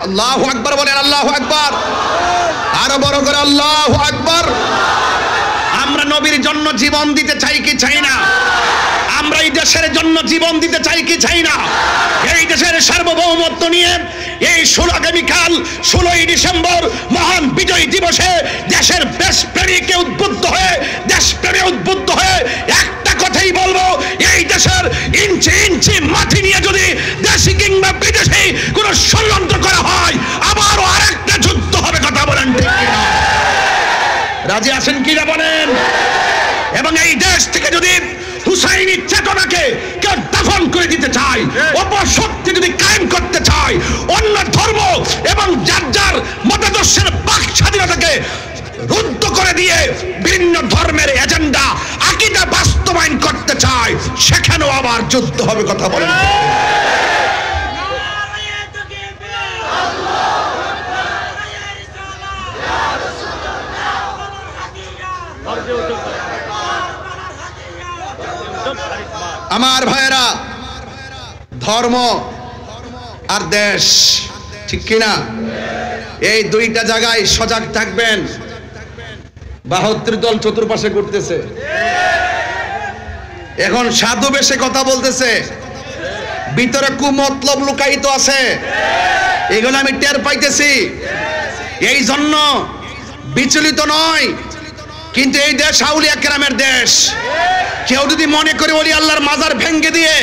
আল্লাহু আকবার বলেন, আল্লাহু আকবার। আরো বড় করে আল্লাহু আকবার। আমরা নবীর জন্য জীবন দিতে চাই কি চাই না? আমরা এই দেশের জন্য জীবন দিতে চাই কি চাই না? এই দেশের সার্বভৌমত্ব নিয়ে এই আগামীকাল 16ই ডিসেম্বর মহান বিজয় দিবসে দেশের দেশপ্রেমীকে উদ্বুদ্ধ হয়ে, দেশপ্রেমে উদ্বুদ্ধ হয়ে একটা কথাই বলবো, এই দেশের ইঞ্চি ইঞ্চি মাটি নিয়ে যদি দেশি কিংবা বিদেশি কোনো ষড়যন্ত্র করা হয়, আবারও আরেকটা যুদ্ধ হবে। কথা বলেন ঠিক কিনা? রাজি আছেন কিনা বলেন? এবং এই দেশ থেকে যদি হুসাইনি চেতনাকে কেউ দাফন করে দিতে চায়, অপশক্তি যদি কায়েম করতে চায়, অন্য ধর্ম এবং যার যার মতাদর্শের বাক স্বাধীনতাকে রুদ্ধ করে দিয়ে ভিন্ন ধর্মের এজেন্ডা আকীদা বাস্তবায়ন করতে চায়, সেখানেও আবার যুদ্ধ হবে। কথা বলেন। আমার ভাইয়েরা, ধর্ম আর দেশ, ঠিক কিনা? এই দুইটা জায়গায় সজাগ থাকবেন। 72 দল চতুর্পাশে ঘুরতেছে, এখন সাধু বেশে কথা বলতেছে, ভিতরে কুমতলব লুকায়িত আছে, এগুলো আমি টের পাইতেছি। এই জন্য বিচলিত নয়, কিন্তু এই দেশ আউলিয়া কেরামের দেশ। কেউ যদি মনে করে ওলি আল্লাহর মাজার ভেঙে দিয়ে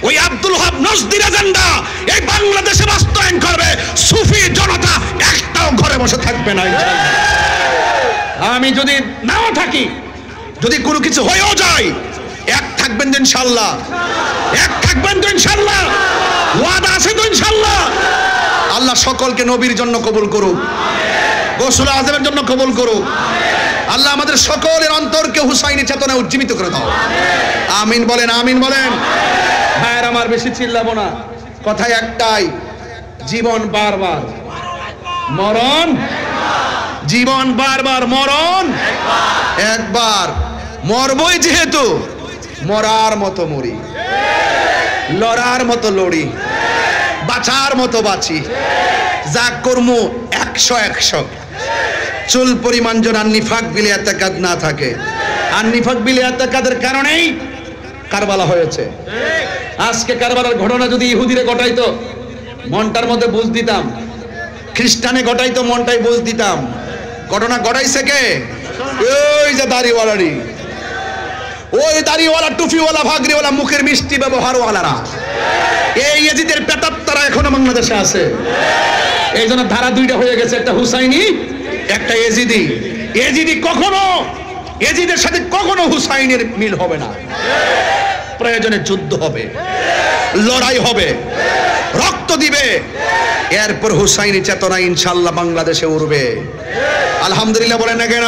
ওই আব্দুল ওয়াহাব নজদির এজেন্ডা এই বাংলাদেশে বাস্তবায়ন করবে, সুফি জনতা একটাও ঘরে বসে থাকবে না। আমি যদি নাও থাকি, যদি কোনো কিছু হয়েও যায়, এক থাকবেন তো ইনশাআল্লাহ, এক থাকবেন তো ইনশাআল্লাহ, ওয়াদা আছে তো ইনশাআল্লাহ। আল্লাহ সকলকে নবীর জন্য কবুল করুক, গৌসুল আজমের জন্য কবুল করুক। আল্লাহ আমাদের সকলের অন্তরকে হুসাইনি চেতনায় উজ্জীবিত করে দাও। আমিন বলেন, আমিন বলেন। ভাইয়ের আমার, বেশি চিল্লাবো না, কথা একটাই, জীবন বারবার, মরণ জীবন বারবার, মরণ একবার। মরবই যেহেতু, মরার মতো মরি, লড়ার মতো লড়ি, বাঁচার মতো বাঁচি, যা কর্ম 100-100। চুল পরিমাণ যেন নিফাক বিলে এতেকাদ না থাকে। আর নিফাক বিলে এতেকাদের কারণেই কারবালা হয়েছে। আজকে কারবালার ঘটনা যদি ইহুদিরে ঘটাইতো, মনটার মধ্যে বুঝ দিতাম, খ্রিস্টানে ঘটাইতো, মনটাই বুঝ দিতাম। ঘটনা ঘটাইছে কে? ওই যে দাড়িওয়ালারি, ওই দাড়িওয়ালা, টুপিওয়ালা, ভাগরিওয়ালা, মুখের মিষ্টি ব্যবহারওয়ালারা, এই ইয়াজিদের প্রেতাত্মারা এখনো বাংলাদেশে আছে। এই জন্য ধারা দুইটা হয়ে গেছে, একটা হুসাইনি, একটা এজিদি। এজিদি কখনো ইয়াজিদের সাথে কখনো হুসাইনের মিল হবে না। প্রয়োজনে যুদ্ধ হবে, লড়াই হবে, রক্ত দিবে, এরপর হুসাইনি চেতনা ইনশাআল্লাহ বাংলাদেশে উঠবে। আলহামদুলিল্লাহ বলেন না কেন?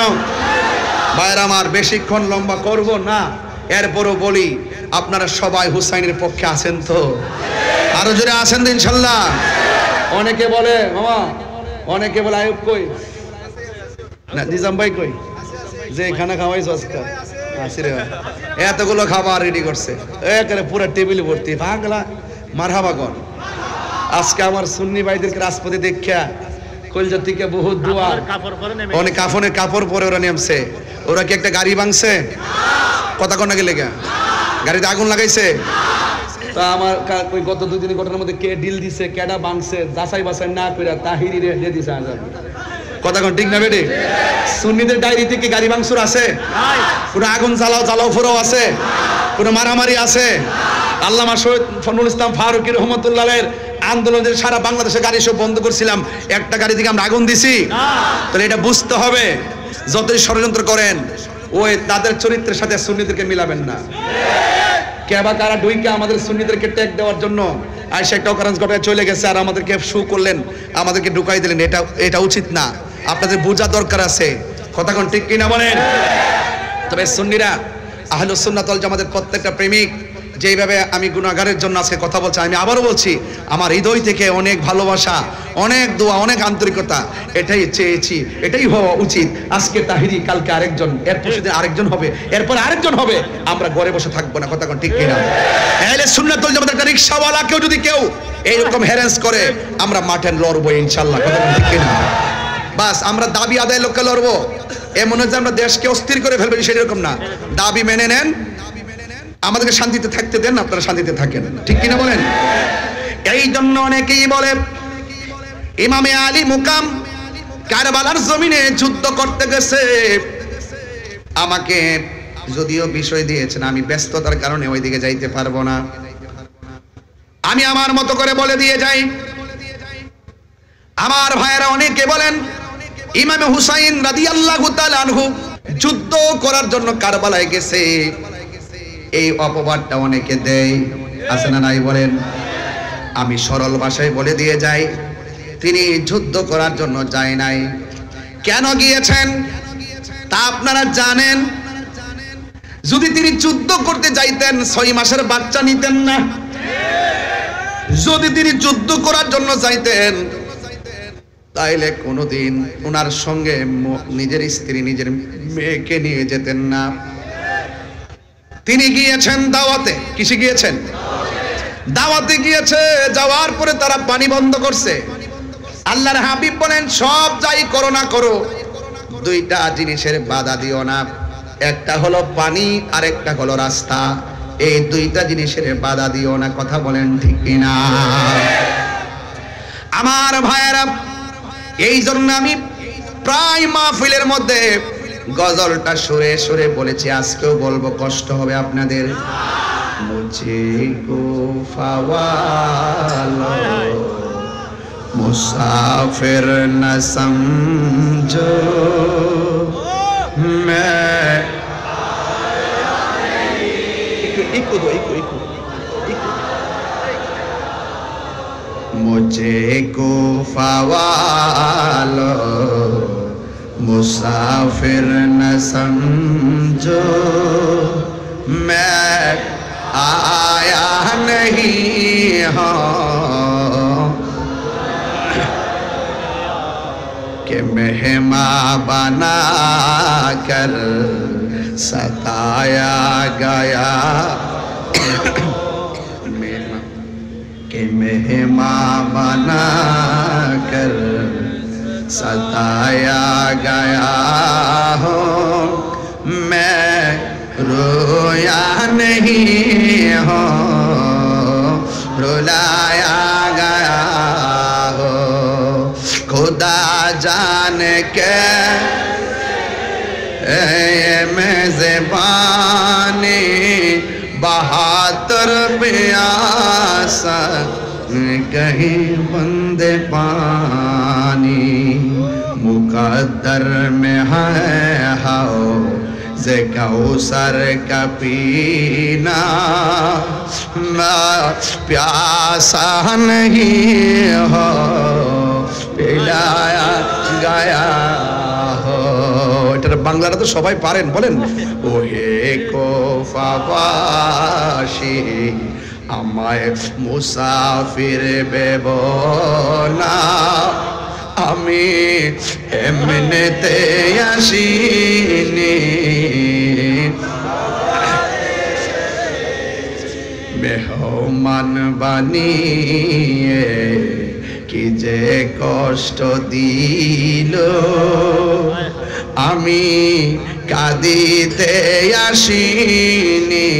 ভাইরা আমার, বেশিক্ষণ লম্বা করব না, এরপরও বলি আপনারা সবাই হুসাইনের পক্ষে আছেন তো? আরো জোরে আছেন তো ইনশাআল্লাহ? অনেকে বলে মামা, অনেকে বলে আয়ুব কই না, নিজাম ভাই কই, যে খানা খাওয়াইছো আজকে? আসিরে এতগুলো খাবার রেডি করছে, একেবারে পুরো টেবিল ভর্তি। পাগলা মারহাবা কর। আজকে আমার সুন্নি ভাইদেরকে রাজপথে দেখা কলজা থেকে বহুত দোয়া, অনেক কাফনের কাপড় পরে ওরা নেমছে। ওরা কি একটা গাড়ি ভাঙছে? কথা কন না গেলে গাড়িতে আগুন লাগাইছে? তা আমার ওই গত 2 দিনের ঘটনার মধ্যে কে ডিল দিছে, কেডা ভাঙছে, যাচাই বাছাই না করে তাহিরি রে দিয়ে দিছে আজাব। কথা কোন ঠিক না বেটি? সুন্নিদের ডায়েরিতে কি গাড়ি ভাঙচুর আছে? কোনো আগুন জ্বালাও ফোরাও আছে? কোনো মারামারি আছে? আল্লামা শহীদ ফজলুল ইসলাম ফারুকী রহমতুল্লাহের আন্দোলনের সারা বাংলাদেশে গাড়ি সব বন্ধ করছিলাম, একটা গাড়ি থেকে আমরা আগুন দিছি? তাহলে এটা বুঝতে হবে, যতই ষড়যন্ত্র করেন ওই তাদের চরিত্রের সাথে সুন্নিদেরকে মিলাবেন না। কেবা কারা ডুইকে আমাদের সুন্নিদেরকে ট্যাগ দেওয়ার জন্য আয়সা একটা অকারেন্স ঘটায় চলে গেছে, আর আমাদেরকে শু করলেন, আমাদেরকে ঢুকাই দিলেন। এটা উচিত না, আপনাদের বোঝা দরকার আছে। কথা কোন ঠিক কিনা বলেন? তবে সুন্নিরা আহলুস সুন্নাত ওয়াল জামাতের প্রত্যেকটা প্রেমিক যেইভাবে আমি গুনাহগারের জন্য আজকে কথা বলছি, আমি আবারও বলছি, আমার হৃদয় থেকে অনেক ভালোবাসা, অনেক দোয়া, অনেক আন্তরিকতা, এটাই চেয়েছি, এটাই হওয়া উচিত। আজকে তাহিরি, কালকে আরেকজন, এরপর সেদিন আরেকজন হবে, এরপর আরেকজন হবে। আমরা ঘরে বসে থাকবো না। কথা কোন ঠিক কিনা? আহলে সুন্নাত ওয়াল জামাতের একটা রিকশাওয়ালা কেউ যদি কেউ এইরকম হ্যারাস করে, আমরা মাঠে লড়বো ইনশাআল্লাহ। কথা কোন ঠিক কিনা? বাস আমরা দাবি আদায় লক্ষ্যে লড়বো। এমন হচ্ছে আমরা দেশকে অস্থির করে ফেলবো, সেরকম না। দাবি মেনে নেন, আমাদেরকে শান্তিতে থাকতে দেন, আপনারা শান্তিতে থাকেন। ঠিক কিনা বলেন? এই জন্য অনেকেই বলে ইমামে আলী মুকাম কারবালার জমিনে যুদ্ধ করতে গেছে। আমাকে যদিও বিষয় দিয়েছেন, আমি ব্যস্ততার কারণে ওইদিকে যাইতে পারবো না, আমি আমার মতো করে বলে দিয়ে যাই। আমার ভাইয়েরা অনেকে বলেন ইমামে হুসাইন রাদিয়াল্লাহু তাআলা আনহু যুদ্ধ করার জন্য কারবালায় গেছে, এই অপবাদটা অনেকে দেয়, আছে না নাই বলেন? আমি সরল ভাষায় বলে দিয়ে যাই, তিনি যুদ্ধ করার জন্য যায় নাই। কেন গিয়েছেন তা আপনারা জানেন? যদি তিনি যুদ্ধ করতে যাইতেন 6 মাসের বাচ্চা নিতেন না। যদি তিনি যুদ্ধ করার জন্য যাইতেন তাইলে কোনোদিন ওনার সঙ্গে নিজের স্ত্রী, নিজের মেয়েকে নিয়ে যেতেন না। তিনি গিয়েছেন দাওয়াতে। কিসে গিয়েছেন? দাওয়াতে গিয়েছে। যাওয়ার পরে তারা পানি বন্ধ করছে। আল্লাহর হাবিব বলেন, সব যাই করো না করো, 2টা জিনিসের বাধা দিও না। একটা হলো পানি, আর একটা হলো রাস্তা। এই 2টা জিনিসের বাধা দিও না। কথা বলেন ঠিক কিনা? আমার ভাইয়েরা, এই জন্য আমি প্রায় মাহফিলের মধ্যে গজলটা সুরে সুরে বলেছি, আজকেও বলবো, কষ্ট হবে আপনাদের। মুঝে কো ফাওয়ালো মুসাফির না সমঝো मैं मुझे को फवालो मुसाफिर न समझो मैं आया नहीं हूँ कि मेहमान बना कर सताया गया कि मेहमान बना कर सताया गया हूँ मैं रोया नहीं हूँ रुलाया गया हो खुदा जान के मेज़बानी बहादुर प्यासा कहीं बंदे पानी मुकद्दर में है हाओ যে কাউসার का पीना प्यासा नहीं हो पिलाया गया हो। এটার বাংলাটা তো সবাই পারেন, বলেন ও হে কোফাবাসী আমায় মুসাফির ভেব না, আমি এমনিতে আসিনি, মেহমান বানিয়ে কি যে কষ্ট দিল, আমি কাঁদিতে আসিনি,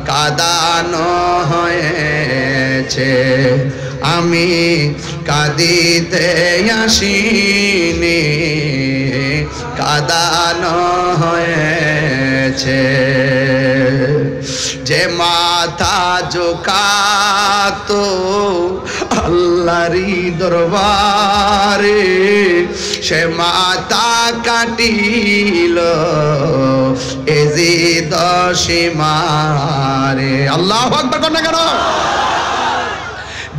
কাঁদানো হয়েছে, আমি কাঁদিতে আসিনি, কাঁদানো হয়েছে। যে মাথা ঝুঁকাতো আল্লাহরই দরবারে, সে মাথা কাটিল এজিদ সীমারে। আল্লাহু আকবার কর না কেন?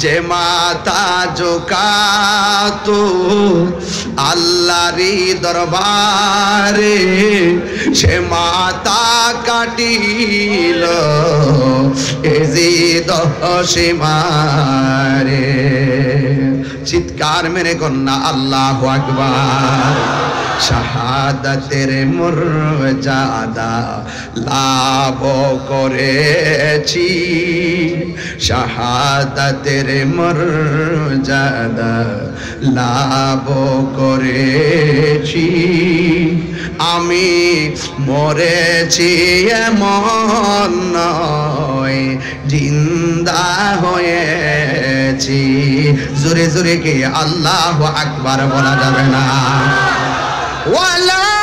যে মাথা ঝুঁকাতো আল্লাহরই দরবারে, সে মাথা কাটিল এজিদ সীমারে। চিৎকার মেরে কন্যা আল্লাহু আকবার। শাহাদাতের মর্যাদা লাভ করেছি, শাহাদাতের মর্যাদা লাভ করেছি, আমি মরেছি এমন নয়, জিন্দা হয়েছি। জোরে জোরে কি আল্লাহু আকবার বলা যাবে না? ولا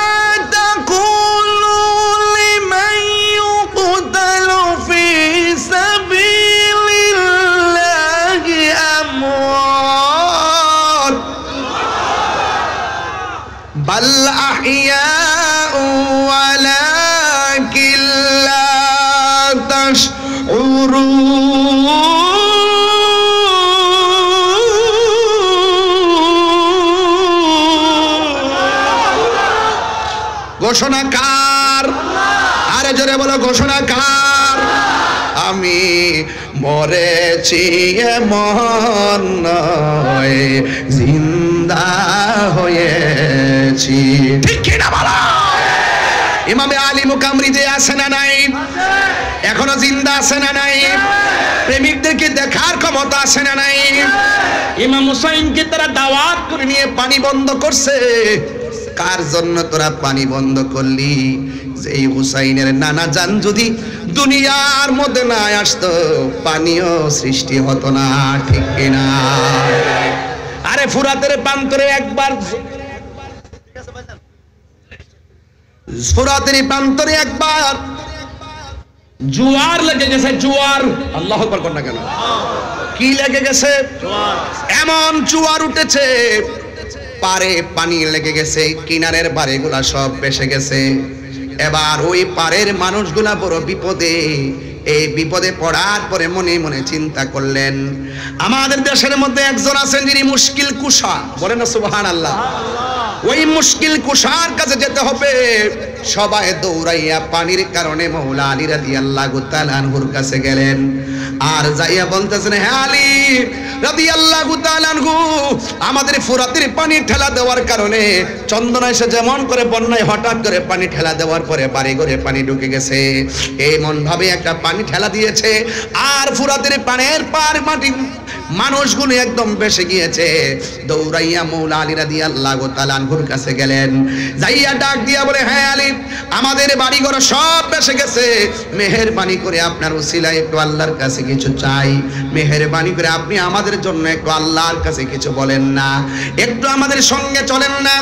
تقولوا لمن يقتل في سبيل الله أموات بل أحياء ولكن لا تشعرون। ঘোষণাকার, আরে জোরে বলো ঘোষণাকার। আমি মরেছি এমন নয়, জিন্দা হয়েছি। ঠিক কিনা বলো? ইমামে আলী মুকামরি যে আছে না নাই? এখনো জিন্দা আছে না নাই? প্রেমিকদেরকে দেখার ক্ষমতা আছে না নাই? ইমাম হুসাইনকে তারা দাওয়াত করে নিয়ে পানি বন্ধ করছে। কার জন্য তোরা পানি বন্ধ করলি? যে এই হুসাইনের নানা জান যদি দুনিয়ার মধ্যে না আসতো, পানিও সৃষ্টি হতো না। ঠিক কিনা? আরে ফুরাতের প্রান্তরে একবার, ফুরাতের প্রান্তরে একবার জোয়ার লেগে গেছে। জোয়ার, আল্লাহু আকবার কর না কেন? কি লেগে গেছে? এমন জোয়ার উঠেছে, পারে পানি লেগে গেছে, কিনারের বাড়িগুলা সব ভেসে গেছে। এবার ওই পারের মানুষগুলা বড় বিপদে। এই বিপদে পড়ার পরে মনে মনে চিন্তা করলেন, আমাদের দেশের মধ্যে একজন আছেন যিনি মুশকিল কুশা, বলেন না সুবহানাল্লাহ। ওই মুশকিল কুশার কাছে যেতে হবে। সবাই দৌড়াইয়া পানির কারণে মাওলা আলী রাদিয়াল্লাহু তাআলা আনহুর কাছে গেলেন। আর যাইয়া বলতেছেন, হে আলী রাদিয়াল্লাহু তাআলা আনহু, আমাদের ফুরাতের পানি ঠেলা দেওয়ার কারণে চন্দনা এসে যেমন করে বন্যায় হঠাৎ করে পানি ঠেলা দেওয়ার পরে বাড়ি ঘরে পানি ঢুকে গেছে, এমন ভাবে একটা পানি ঠেলা দিয়েছে। আর ফুরাতের পানির পার মাটি মানুষগুলো একদম বেশে গিয়েছে। দৌড়াইয়া মাওলা আলী রাদিয়াল্লাহু তাআলা আনহুর কাছে গেলেন। যাইয়া ডাক দিয়া বলে, হ্যাঁ আলী, আমাদের বাড়ি ঘর সব বেশে গেছে, মেহেরবানি করে আপনার উসিলায় একটু আল্লাহর কাছে কিছু চাই। মেহেরবানি করে আপনি আমাদের জন্য একটু আল্লাহর কাছে কিছু বলেন না, একটু আমাদের সঙ্গে চলেন না।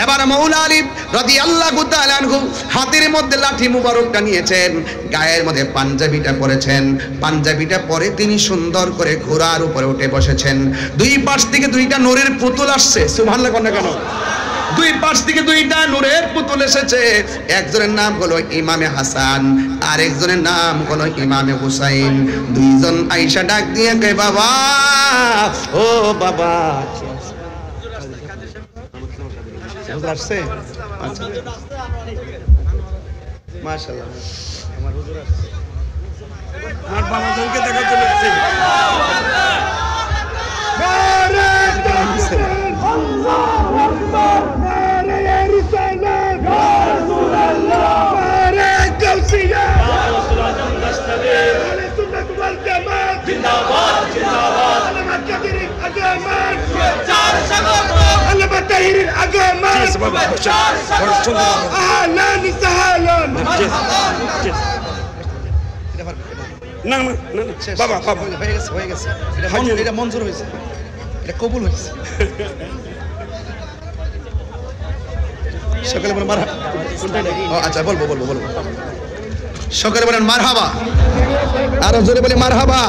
এবার মাওলা আলী রাদিয়াল্লাহু তাআলা আনহু হাতের মধ্যে লাঠি মুবারকটা নিয়েছেন, গায়ের মধ্যে পাঞ্জাবিটা পরেছেন। পাঞ্জাবিটা পরে তিনি সুন্দর করে ঘোড়ার উপরে উঠে বসেছেন। দুই পাশ থেকে দুইটা নূরের পুতুল আসছে। সুবহানাল্লাহ কেন? দুই পাশ থেকে দুইটা নূরের পুতুল এসেছে, একজনের নাম হলো ইমামে হাসান আর একজনের নাম হলো ইমামে হুসাইন। দুইজন আয়েশা ডাক দিয়ে কয় বাবা, ও বাবা আসছে, আচ্ছা মাশাআল্লাহ, আমার হুজুর আসছে, আমার বাবা জনকে দেখা চলেছে। এটা মঞ্জুর হয়েছে, এটা কবুল হয়েছে। সকালে বলেন মারহাবা, আচ্ছা বলবো বলবো বলবো, সকালে বলেন মারহাবা, আরো জোরে বলি মারহাবা।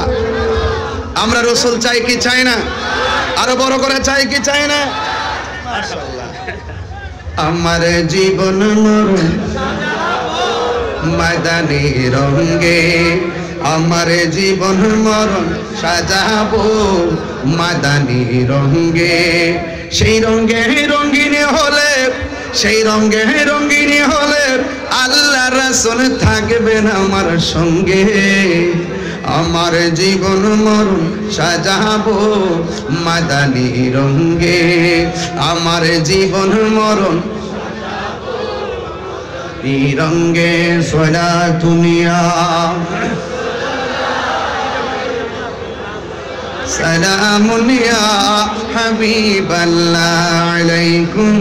আমরা রসুল চাই কি চাই না? আরো বড় করে চাই কি চাই না? আমার জীবন ময়দানে রঙ্গে, আমার জীবন মরণ সাজাবো মাদানি রঙ্গে। সেই রঙ্গে রঙ্গিনী হলে, সেই রঙ্গে রঙ্গিনী হলে আল্লাহ রাসূল থাকবেন আমার সঙ্গে। আমার জীবন মরণ সাজাবো মাদানি রঙ্গে, আমার জীবন মরণ রঙ্গে। সোলা দুনিয়া সালামুন ইয়া হাবিবাল্লাহ আলাইকুম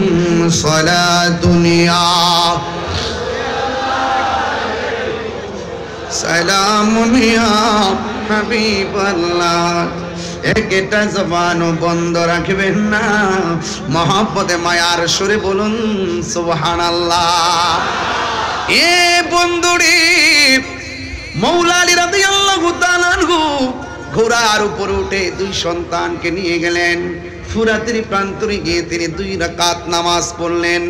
সালাতুন ইয়া সালামুন ইয়া হাবিবাল্লাহ। একটা জবান বন্ধ রাখবেন না, মহব্বতে মায়ার সুরে বলুন সুবহানাল্লাহ। এ বন্ধুরে, মৌলা আলী রাদিয়াল্লাহু তাআলা আনহু ঘোড়ার উপর উঠে দুই সন্তানকে নিয়ে গেলেন। ফুরাতের প্রান্তরে গিয়ে তিনি 2 রাকাত নামাজ পড়লেন।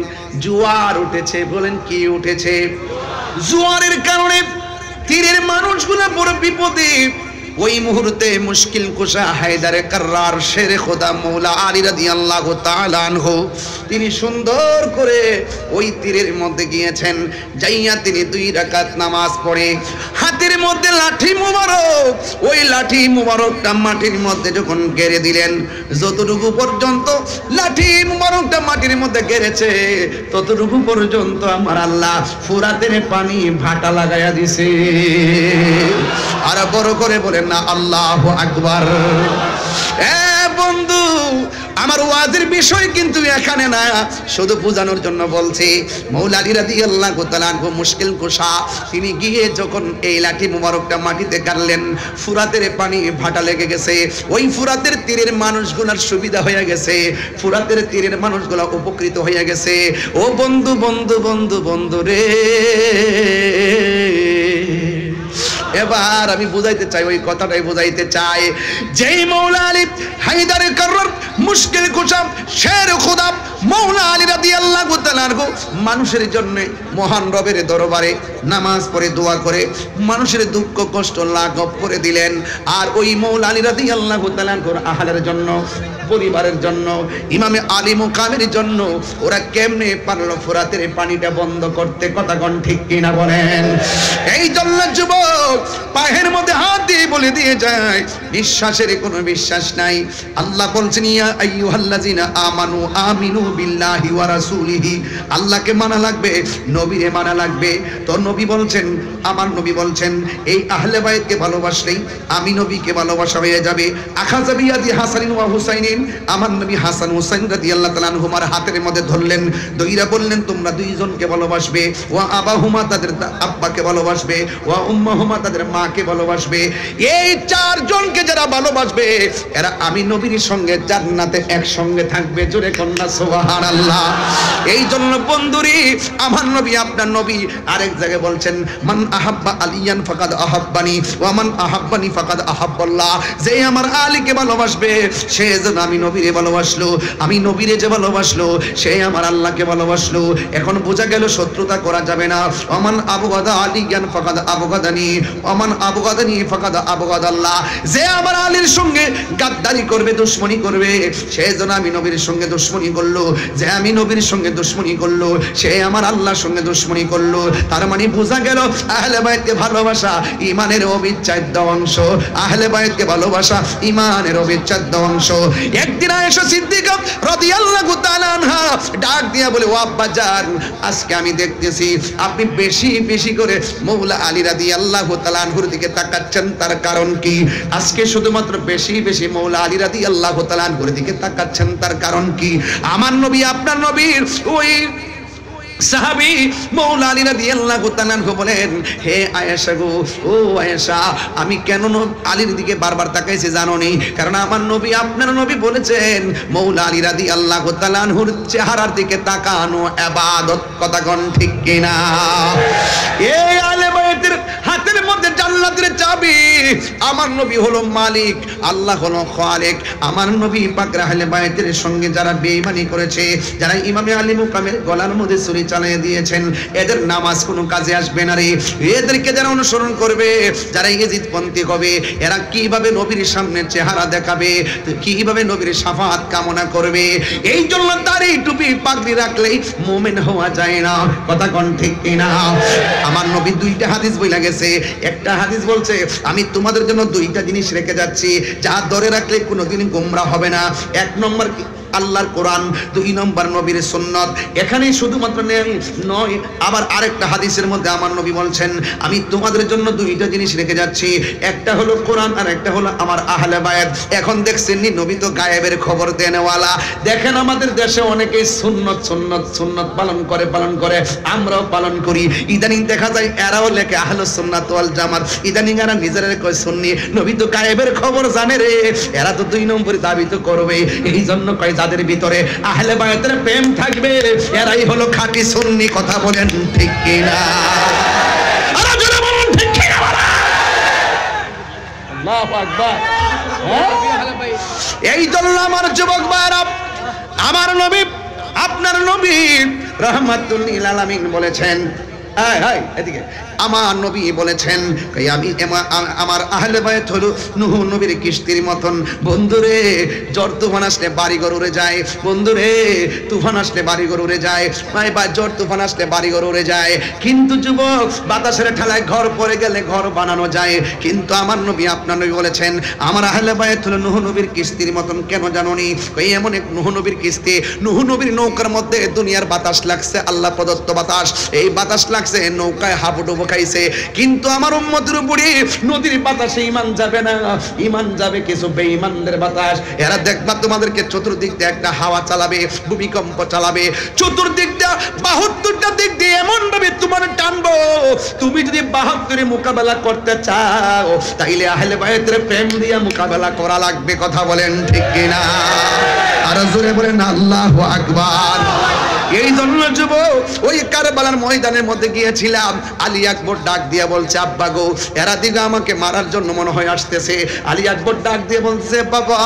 জোয়ার উঠেছে, বলেন কি উঠেছে? জোয়ারের কারণে তীরের মানুষগুলো বড় বিপদে। ওই মুহূর্তে মুশকিল কুশা হায়দারে কাররার শেরে খোদা মৌলা আলী রাদিয়াল্লাহু তাআলা আনহু তিনি সুন্দর করে ওই তীরের মধ্যে গিয়েছেন। যাইয়া তিনি 2 রাকাত নামাজ পড়ে হাতের মধ্যে লাঠি মুবারক, ওই লাঠি মুবারকটা মাটির মধ্যে যখন গেড়ে দিলেন, যতটুকু পর্যন্ত লাঠি মুবারকটা মাটির মধ্যে গেড়েছে ততটুকু পর্যন্ত আমার আল্লাহ ফুরাতের পানি ভাটা লাগাইয়া দিছে। আর বড় করে বলেন না আল্লাহু আকবার। এ বন্ধু, আমার ওয়াজের বিষয় কিন্তু এখানে না, শুধু বোঝানোর জন্য বলছি। মৌলা আলী রাদিয়াল্লাহু তাআলা আনহু মুশকিল কুশা তিনি গিয়ে যখন এই লাঠি মুবারকটা মাটিতে গাড়লেন, ফুরাতের পানি ভাটা লেগে গেছে। ওই ফুরাতের তীরের মানুষগুলোর সুবিধা হয়ে গেছে, ফুরাতের তীরের মানুষগুলো উপকৃত হয়ে গেছে। ও বন্ধু বন্ধু বন্ধু বন্ধু রে, এবার আমি বুঝাইতে চাই, ওই কথাটাই বুঝাইতে চাই। যেই মৌলা আলী হায়দারে কাররার মুশকিল কুশা শের খোদা মৌলা আলী রাদিয়াল্লাহু তাআলা আনহু মানুষের জন্য মহান রবের দরবারে নামাজ পড়ে দোয়া করে মানুষের দুঃখ কষ্ট লাঘব করে দিলেন। আর ওই মৌলা আলী রাদিয়াল্লাহু তাআলা আনহুর আহলের জন্য, পরিবারের জন্য, ইমামে আলী মুকামের জন্য ওরা কেমনে পারলো ফুরাতের পানিটা বন্ধ করতে? কথা কোন ঠিক কিনা বলেন? এই জন্য যুবক পায়ের মধ্যে হাত দিয়ে বলে দিয়ে যায়, বিশ্বাসের কোনো বিশ্বাস নাই। আল্লাহ বলছেন ইয়া আইয়ুহাল্লাযিনা আমানু আমিনু বিল্লাহি ওয়া রাসূলিহি, আল্লাহকে মানা লাগবে, নবীরে মানা লাগবে। তো নবী বলছেন, আমার নবী বলছেন এই আহলে বাইতকে ভালোবাসলেই আমি নবীকে ভালোবাসা হয়ে যাবে। আখাযা বিয়াদি হাসানিন ওয়া হুসাইনিন, আমার নবী হাসান হুসাইন রাদিয়াল্লাহু তাআলা আনহুমার হাতের মধ্যে ধরলেন, দইরা বললেন তোমরা দুইজনকে ভালোবাসবে। ওয়া আবাহুমা, তাদের আব্বাকে ভালোবাসবে। ওয়া উম্মাহুমা, তাদের মাকে ভালোবাসবে। এই চারজনকে যারা ভালোবাসবে এরা আমি নবীর সঙ্গে জান্নাতে একসঙ্গে থাকবে। জোরে কন্যা সুবহানাল্লাহ। এই জন্য বন্ধুরি আমার নবী আপনার নবী আরেক জায়গায় বলছেন, মান আহাব্বা আলিয়ান ফাকাদ আহাব্বানি ওয়া মান আহাব্বানি ফাকাদ আহাব্বাল্লাহ। যে আমার আলীকে ভালোবাসবে সে যেন আমি নবীরে ভালোবাসলো, আমি নবীরে যে ভালোবাসলো সে আমার আল্লাহকে ভালোবাসলো। এখন বোঝা গেল শত্রুতা করা যাবে না। ওমান আবগাদা আলিয়ান ফাকাদ আবগাদানি ওমান আবগাদানি ফাকাদ আবগাদাল্লাহ। যে আমার আলীর সঙ্গে গাদ্দারি করবে, দুশমনি করবে, সে যেন আমি নবীর সঙ্গে দুশমনি করলো। যে আমি নবীর সঙ্গে দুশমনি করলো সে আমার আল্লাহর সঙ্গে দুশমনি করলো। তার মানে বোঝা গেল আহলে বায়তকে ভালোবাসা ঈমানের অবিচ্ছেদ্য অংশ। আহলে বায়তকে ভালোবাসা ঈমানের অবিচ্ছেদ্য অংশ। একদিন আয়েশা সিদ্দিকা রাদিয়াল্লাহু তাআলা আনহা ডাক দিয়া বলে, ও আব্বা জান, আজকে আমি দেখতেছি আপনি বেশি বেশি করে মওলা আলী রাদিয়াল্লাহু তাআলা আনহুর দিকে তাকাচ্ছেন, তার কারণ কি? আজকে শুধুমাত্র বেশি বেশি মওলা আলী রাদিয়াল্লাহু তাআলা আনহুর দিকে তাকাচ্ছেন, তার কারণ কি? আমার নবী আপনার নবীর ওই সাহাবী মওলা আলী রাদিয়াল্লাহু তাআলা আনহু বলেন, হে আয়েশা গো, ও আয়েশা, আমি কেন আলীর দিকে বারবার তাকাইছি জানো নি? কারণ আমার নবী আপনার নবী বলেছেন মওলা আলী রাদিয়াল্লাহু তাআলা আনহুর চেহারার দিকে তাকানো ইবাদত। কথা কোন ঠিক কিনা? এই আলে বায়তের হাতের মধ্যে জান্নাতের চাবি। আমার নবী হলো মালিক, আল্লাহ হলো খালিক। আমার নবী পাক আহলে বায়তের সঙ্গে যারা বেঈমানি করেছে, যারা ইমামে আলী মুকামের গলার মধ্যে ছুরি চালিয়ে দিয়েছেন, এদের নামাজ কোনো কাজে আসবে না রে। এদেরকে যারা অনুসরণ করবে, যারা ইজিদপন্থী হবে, এরা কিভাবে নবীর সামনে চেহারা দেখাবে, কিভাবে নবীর শাফাআত কামনা করবে? এই জন্য দাড়ি টুপি পাগড়ি রাখলেই মুমিন হওয়া যায় না। কথা কোন ঠিক কিনা? আমার নবী দুইটা হাদিস বইলা গেছে। একটা হাদিস বলছে, আমি তোমাদের জন্য দুইটা জিনিস রেখে যাচ্ছি, যা ধরে রাখলে কোনোদিন গোমরা হবে না। এক নম্বর আল্লাহর কোরআন, দুই নম্বর নবীর সুন্নাত। এখানেই শুধুমাত্র নয়, আবার আরেকটা হাদিসের মধ্যে আমার নবী বলছেন, আমি তোমাদের জন্য দুইটা জিনিস রেখে যাচ্ছি, একটা হলো কোরআন আর একটা হলো আমার আহলে বায়াত। এখন দেখছেন নি, নবী তো গায়েবের খবর দেনেওয়ালা। দেখেন আমাদের দেশে অনেকেই সুন্নত সুন্নত সুন্নত পালন করে, আমরাও পালন করি। ইদানিং দেখা যায় এরাও লেখে আহলুস সুন্নাত ওয়াল জামাত, ইদানিং এরা নিজেরা কয় সুন্নি। নবী তো গায়েবের খবর জানে রে, এরা তো দুই নম্বর দাবি তো করবে। এই জন্য কয় যাদের ভিতরে আহলে বায়তের প্রেম থাকবে এরাই হলো খাঁটি সুন্নি। কথা বলেন ঠিক কিনা? আরে জোরে বলুন ঠিক কিনা? আল্লাহু আকবার। এই জন্য আমার যুবক ভাইরা, আমার নবী আপনার নবী রাহমাতুল লিল আলামিন বলেছেন, এদিকে আমার নবী বলেছেন, আমি আমার আহলে বায়ত হলো নূহ নবীর কিস্তির মতন। বন্ধুরে, জ্বর তুফান আসলে বাড়িঘর উড়ে যায়। বন্ধুরে, তুফান আসলে বাড়িঘর উড়ে যায়। বা জ্বর তুফান আসলে বাড়িঘর উড়ে যায়, কিন্তু যুবক বাতাসের ঠেলায় ঘর পড়ে গেলে ঘর বানানো যায়। কিন্তু আমার নবী আপনার নবী বলেছেন, আমার আহলে বায়ত হলো নূহ নবীর কিস্তির মতন। কেন জানোনি? এমন এক নূহ নবীর কিস্তি, নূহ নবীর নৌকার মধ্যে দুনিয়ার বাতাস লাগছে, আল্লাহ প্রদত্ত বাতাস। এই বাতাস লাগছে, নৌকায় হাবুডুবু খাইছে, কিন্তু আমার উম্মতের উপরে নদীর বাতাসে ঈমান যাবে না, ঈমান যাবে কিছু বেঈমানদের বাতাস। এরা দেখবা তোমাদেরকে চতুর্দিক দিয়ে একটা হাওয়া চালাবে, ভূমিকম্প চালাবে, চতুর্দিক দিয়ে 72টা দিক দিয়ে এমন ভাবে তোমার টানবো, তুমি যদি 72 মোকাবেলা করতে চাও তাইলে আহলে বায়তের প্রেম দিয়ে মোকাবেলা করা লাগবে। কথা বলেন ঠিক কিনা? আর জোরে বলেন আল্লাহু আকবার। এই জন্য যুবক ওই কারবালার ময়দানের মধ্যে গিয়েছিলাম, আলী আকবর ডাক দিয়া বলছে, আব্বা গো, এরা দিকে আমাকে মারার জন্য মনে হয় আসতেছে। আলী আকবর ডাক দিয়ে বলছে, বাবা,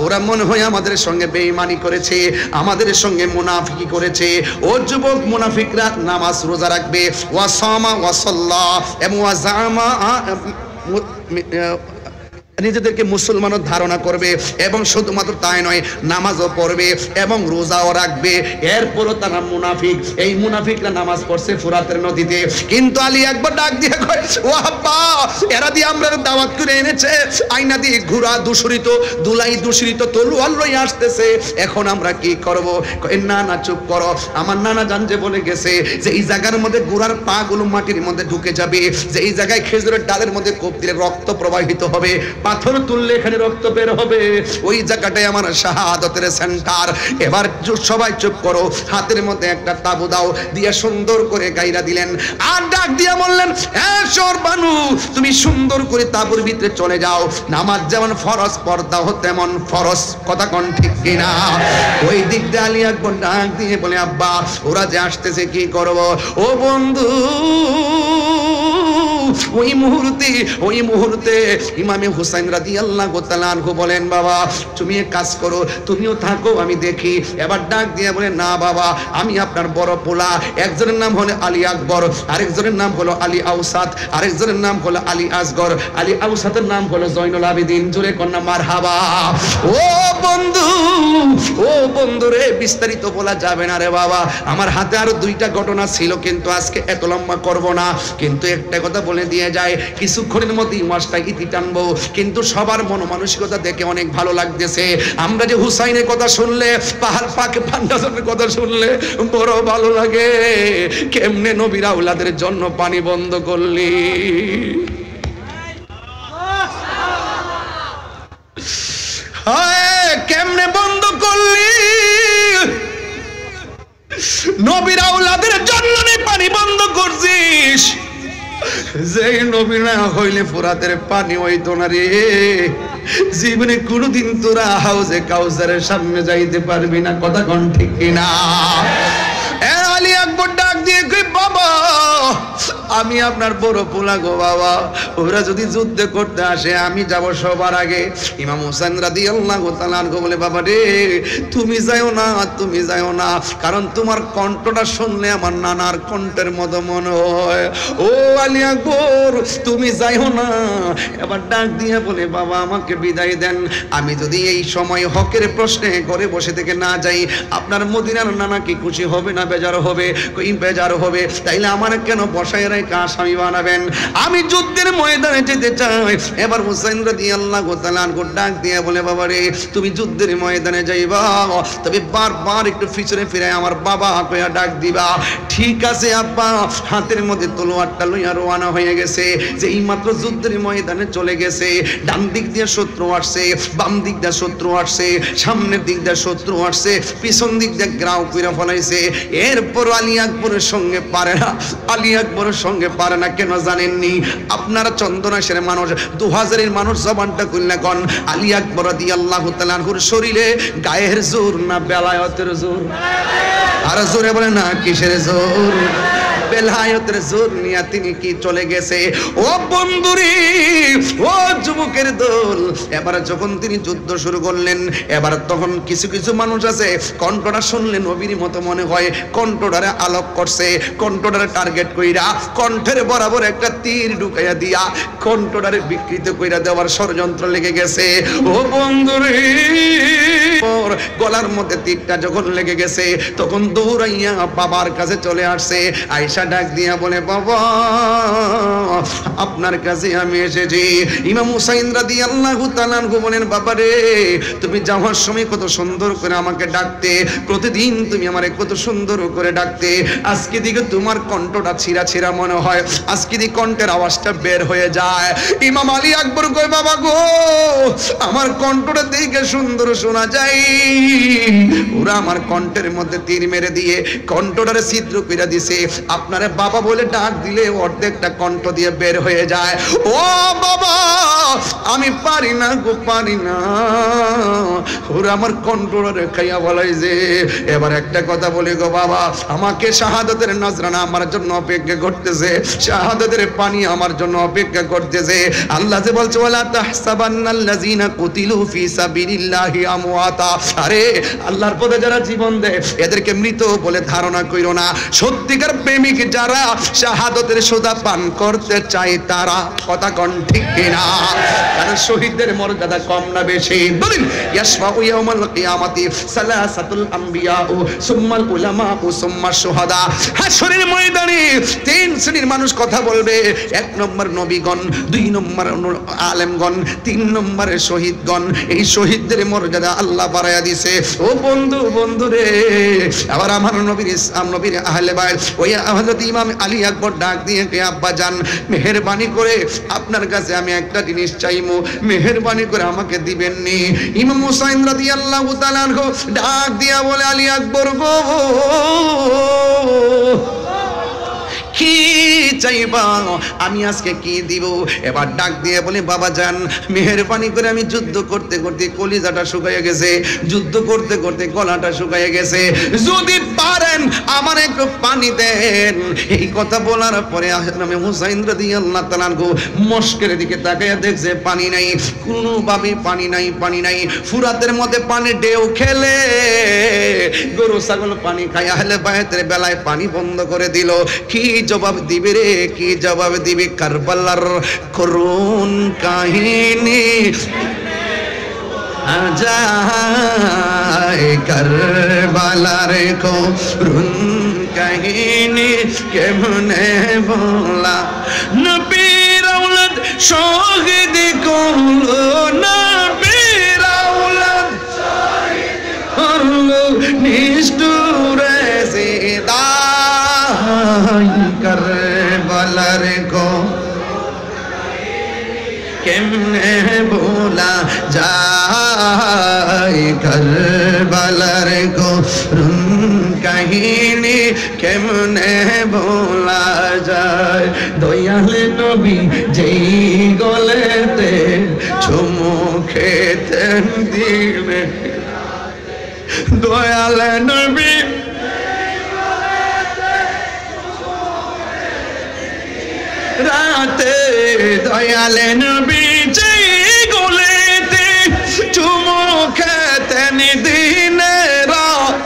ওরা মনে হয় আমাদের সঙ্গে বেঈমানি করেছে, আমাদের সঙ্গে মুনাফিকি করেছে। ও যুবক, মুনাফিকরা নামাজ রোজা রাখবে, ওয়া সামা ওয়া সাল্লাহ এবং ওয়া জামা, নিজেদেরকে মুসলমানও ধারণা করবে, এবং শুধুমাত্র তাই নয়, নামাজও পড়বে এবং রোজাও রাখবে। এরপরও তারা মুনাফিক। এই মুনাফিকরা নামাজ পড়ছে ফুরাতের নদীতে। কিন্তু আলী একবার ডাক দিয়ে কয়, ও আব্বা, এরা দিয়ে আমরা দাওয়াত করে এনেছে, আয়না দিয়ে ঘোড়া দূষিত, দুলাই দূষিত, তলোয়ার লই আসতেছে, এখন আমরা কি করব? না না, চুপ করো। আমার নানা জান যে বলে গেছে যে এই জায়গার মধ্যে ঘোড়ার পা গুলো মাটির মধ্যে ঢুকে যাবে, যে এই জায়গায় খেজুরের ডালের মধ্যে কোপ দিলে রক্ত প্রবাহিত হবে, পাথর তুললে এখানে রক্ত বের হবে, ওই জায়গাটাই আমার শাহাদাতের সেন্টার। এবার সবাই চুপ করো, হাতের মধ্যে একটা তাবু দাও দিয়ে সুন্দর করে গাইরা দিলেন। আর ডাক দিয়ে বললেন, হ্যাঁ শোর বানু, তুমি সুন্দর করে তাঁবুর ভিতরে চলে যাও। নামাজ যেমন ফরজ, পর্দাও তেমন ফরজ। কথা কোন ঠিক কিনা? ওই দিক দিয়ে আলী আকবর ডাক দিয়ে বলে, আব্বা ওরা যে আসতেছে কি করব? ও বন্ধু, ওই মুহূর্তে ইমামে হুসাইন রাদিয়াল্লাহু তাআলা আনহু বলেন, বাবা তুমি এক কাজ করো, তুমিও থাকো, আমি দেখি। এবার ডাক দিয়ে বলে, না বাবা, আমি আপনার বড় পোলা। একজনের নাম হলো আলী আকবর, আরেকজনের নাম হলো আলী আউসাত, আরেকজনের নাম হলো আলী আসগর। আলী আউসাতের নাম হলো জয়নুল আবেদিন। জোরে কন্যা মারহাবা। ও বন্ধু রে, বিস্তারিত বলা যাবে না রে বাবা। আমার হাতে আরো দুইটা ঘটনা ছিল, কিন্তু আজকে এত লম্বা করব না। কিন্তু একটা কথা বলে দিয়ে যায়, কিছুক্ষণের মধ্যেই মাসটা ইতি টানবো। কিন্তু সবার মন মানসিকতা দেখে অনেক ভালো লাগতেছে। আমরা যে হুসাইনের কথা শুনলে, পাহাড় পাকে পান্ডাজনের কথা শুনলে বড় ভালো লাগে। কেমনে নবীর আওলাদের জন্য পানি বন্ধ করলি? কেমনে বন্ধ করলি? নবীর আওলাদের জন্য পানি বন্ধ করছিস। যে নবী না হইলে ফোরাতের পানি হইতো না রে। জীবনে কোনদিন তোরা হাউজে কাউসারের সামনে যাইতে পারবি না। কথা কোন ঠিক কিনা? আলী আকবর ডাক দিয়ে কই, বাবা আমি আপনার বড় পোলা গো বাবা, ওরা যদি যুদ্ধ করতে আসে আমি যাব সবার আগে। ইমাম হুসাইন রাদিয়াল্লাহু তাআলা আনহু বলে, বাবা রে তুমি যাও না, তুমি যাও না, কারণ তোমার কণ্ঠটা শুনলে আমার নানার কণ্ঠের মতো মনে হয়। ও আলী আকবর তুমি যাও না। এবার ডাক দিয়ে বলে, বাবা আমাকে বিদায় দেন। আমি যদি এই সময় হকের প্রশ্নে ঘরে বসে থেকে না যাই, আপনার মদিনার নানা কি খুশি হবে না বেজার হবে? কই বেজার হবে। তাইলে আমার কেন বসায় রেখে আসামি বানাবেন? আমি যুদ্ধের ময়দানে যেতে চাই। এবার হুসাইন রাদিয়াল্লাহু তাআলা আনহু ডাক দিয়ে বলে, বাবা রে তুমি যুদ্ধের ময়দানে যাইবা, তবে বারবার একটু পিছনে ফিরে আমার বাবা কইয়া ডাক দিবা। ঠিক আছে আব্বা। হাতের মধ্যে তলোয়ারটা লইয়া রওনা হয়ে গেছে। যে এই মাত্র যুদ্ধের ময়দানে চলে গেছে। ডান দিক দিয়ে শত্রু আসছে, বাম দিক দিয়ে শত্রু আসছে, সামনের দিক দিয়ে শত্রু আসছে, পিছন দিক দিয়ে গ্রাউ কইরা ফলাইছে। এরপর আলী আকবরের সঙ্গে পারে না। আলী আকবরের সঙ্গে পারে না কেন জানেননি? আপনারা চন্দনাশের মানুষ, 2000-এর মানুষ জবানটা খুললে কোন আলী আকবর রাদিয়াল্লাহু তাআলা আনহুর শরীরে গায়ের জোর না বেলায়েতের জোর? আর জোরে বলে না কিসের জোর? বেলায়েতের জোর নিয়ে তিনি কি চলে গেছে। ও বন্ধুরি, ও যুবকের দল, এবার যখন তিনি যুদ্ধ শুরু করলেন, এবার তখন কিছু কিছু মানুষ আছে কণ্ঠটা শুনলে নবীর মতো মনে হয়। কণ্ঠটারে আলোক করছে, কণ্ঠটারে টার্গেট কইরা কণ্ঠের বরাবর একটা তীর ঢুকাইয়া দিয়া কণ্ঠটারে বিকৃত কইরা দেওয়ার ষড়যন্ত্র লেগে গেছে। ও বন্ধুরি, গলার মধ্যে তীরটা যখন লেগে গেছে, তখন দৌড়াইয়া বাবার কাছে চলে আসছে। আয়েশা ডাক দিয়া বলে, বাবা আপনার কাছে আমি এসেছি। ইমাম হুসাইন রাদিয়াল্লাহু তাআলা আনহু বলেন, বাবা রে তুমি যাওয়ার সময় কত সুন্দর করে আমাকে ডাকতে, প্রতিদিন তুমি আমারে কত সুন্দর করে ডাকতে। আজকে দিকে তোমার কণ্ঠটা ছিঁড়া ছিঁড়া মনে হয়, আজকে দিকে কণ্ঠের আওয়াজটা বের হয়ে যায়। ইমাম আলী আকবর কয়, বাবা গো আমার কণ্ঠটা দেখে সুন্দর শোনা যায়, ওরা আমার কণ্ঠের মধ্যে তীর মেরে দিয়ে কণ্ঠটারে ছিদ্র কইরা দিছে। আপনারে বাবা বলে ডাক দিলে অর্ধেকটা কণ্ঠ দিয়ে বের হয়ে যায়। ও বাবা আমি পারি না গো, পারি না, ওরা আমার কণ্ঠটারে খাইয়া বলাই যে। এবার একটা কথা বলি গো বাবা, আমাকে শাহাদাতের নজরানা আমার জন্য অপেক্ষা করতেছে, শাহাদাতের পানি আমার জন্য অপেক্ষা করতেছে। আল্লাহ যে বলছে, ওয়ালা তাহসাবান্নাল্লাযিনা কুতিলু ফি সাবিলিল্লাহি আমওয়াতা। আরে আল্লাহর পথে যারা জীবন দেয় এদেরকে মৃত বলে ধারণা কইরো না। সত্যিকার প্রেমিক যারা শাহাদাতের সুধা পান করতে চায় তারা। কথা কোন ঠিক কিনা? কারণ শহীদদের মর্যাদা কম না বেশি? বলেন, ইয়াসমাউ ইয়াউমাল কিয়ামাতি সালাসাতুল আম্বিয়া সুম্মাল উলামা সুম্মা শুহাদা। হাশরের ময়দানে তিন শ্রেণীর মানুষ কথা বলবে। এক নম্বর নবীগণ, দুই নম্বর আলেমগণ, তিন নম্বরে শহীদগণ। এই শহীদদের মর্যাদা আল্লাহ বাড়াইয়া দিছে। ও বন্ধু, বন্ধু রে, আবার আমার নবীর ইসলাম নবীর আহলে বাইত ওই হযরত ইমাম আলী আকবর ডাক দিয়ে কে, আব্বা জান মেহেরবানি করে আপনার কাছে আমি একটা জিনিস চাইমু, মেহেরবানি করে আমাকে দিবেন নি? ইমাম হুসাইন রাদিয়াল্লাহু তাআলা আনহু ডাক দিয়া বলে, আলী আকবর গো কি চাইবা, আমি আজকে কি দিব। এবার ডাক দিয়ে বলে বাবা যান মেহেরবানি করে, আমি যুদ্ধ করতে করতে কলিজাটা শুকাইয়া গেছে, যুদ্ধ করতে করতে গলাটা শুকাইয়া গেছে, যদি পারেন আমার একটু পানি দেন। এই কথা বলার পরে আমি হুসাইন রাদিয়াল্লাহু তাআলা মস্কের দিকে তাকাইয়া দেখছে পানি নাই, কোনোভাবে পানি নাই, পানি নাই। ফুরাতের মধ্যে পানি ঢেউ খেলে গরু ছাগল পানি খায়, আহলে বায়তের বেলায় পানি বন্ধ করে দিল। কি জবাব দিবে রে, কি জবাব দিবে? কারবালার করুণ কাহিনী আজায়, কারবালার করুণ কাহিনী কেমনে বলা। নবীর আওলাদ শহীদ করলো, নবীর আওলাদ শহীদ করলো নিষ্ঠুরে জিদাই, কারবালার কেমনে বলা যায়, কারবালার করুণ কাহিনী কেমনে বলা যায়। দয়াল নবী যেই গলেতে চুমু খেতেন দিবে, দয়াল নবী রাতে, দয়াল নবী যেই গলেতে চুমু খেতেন দিনের রাত,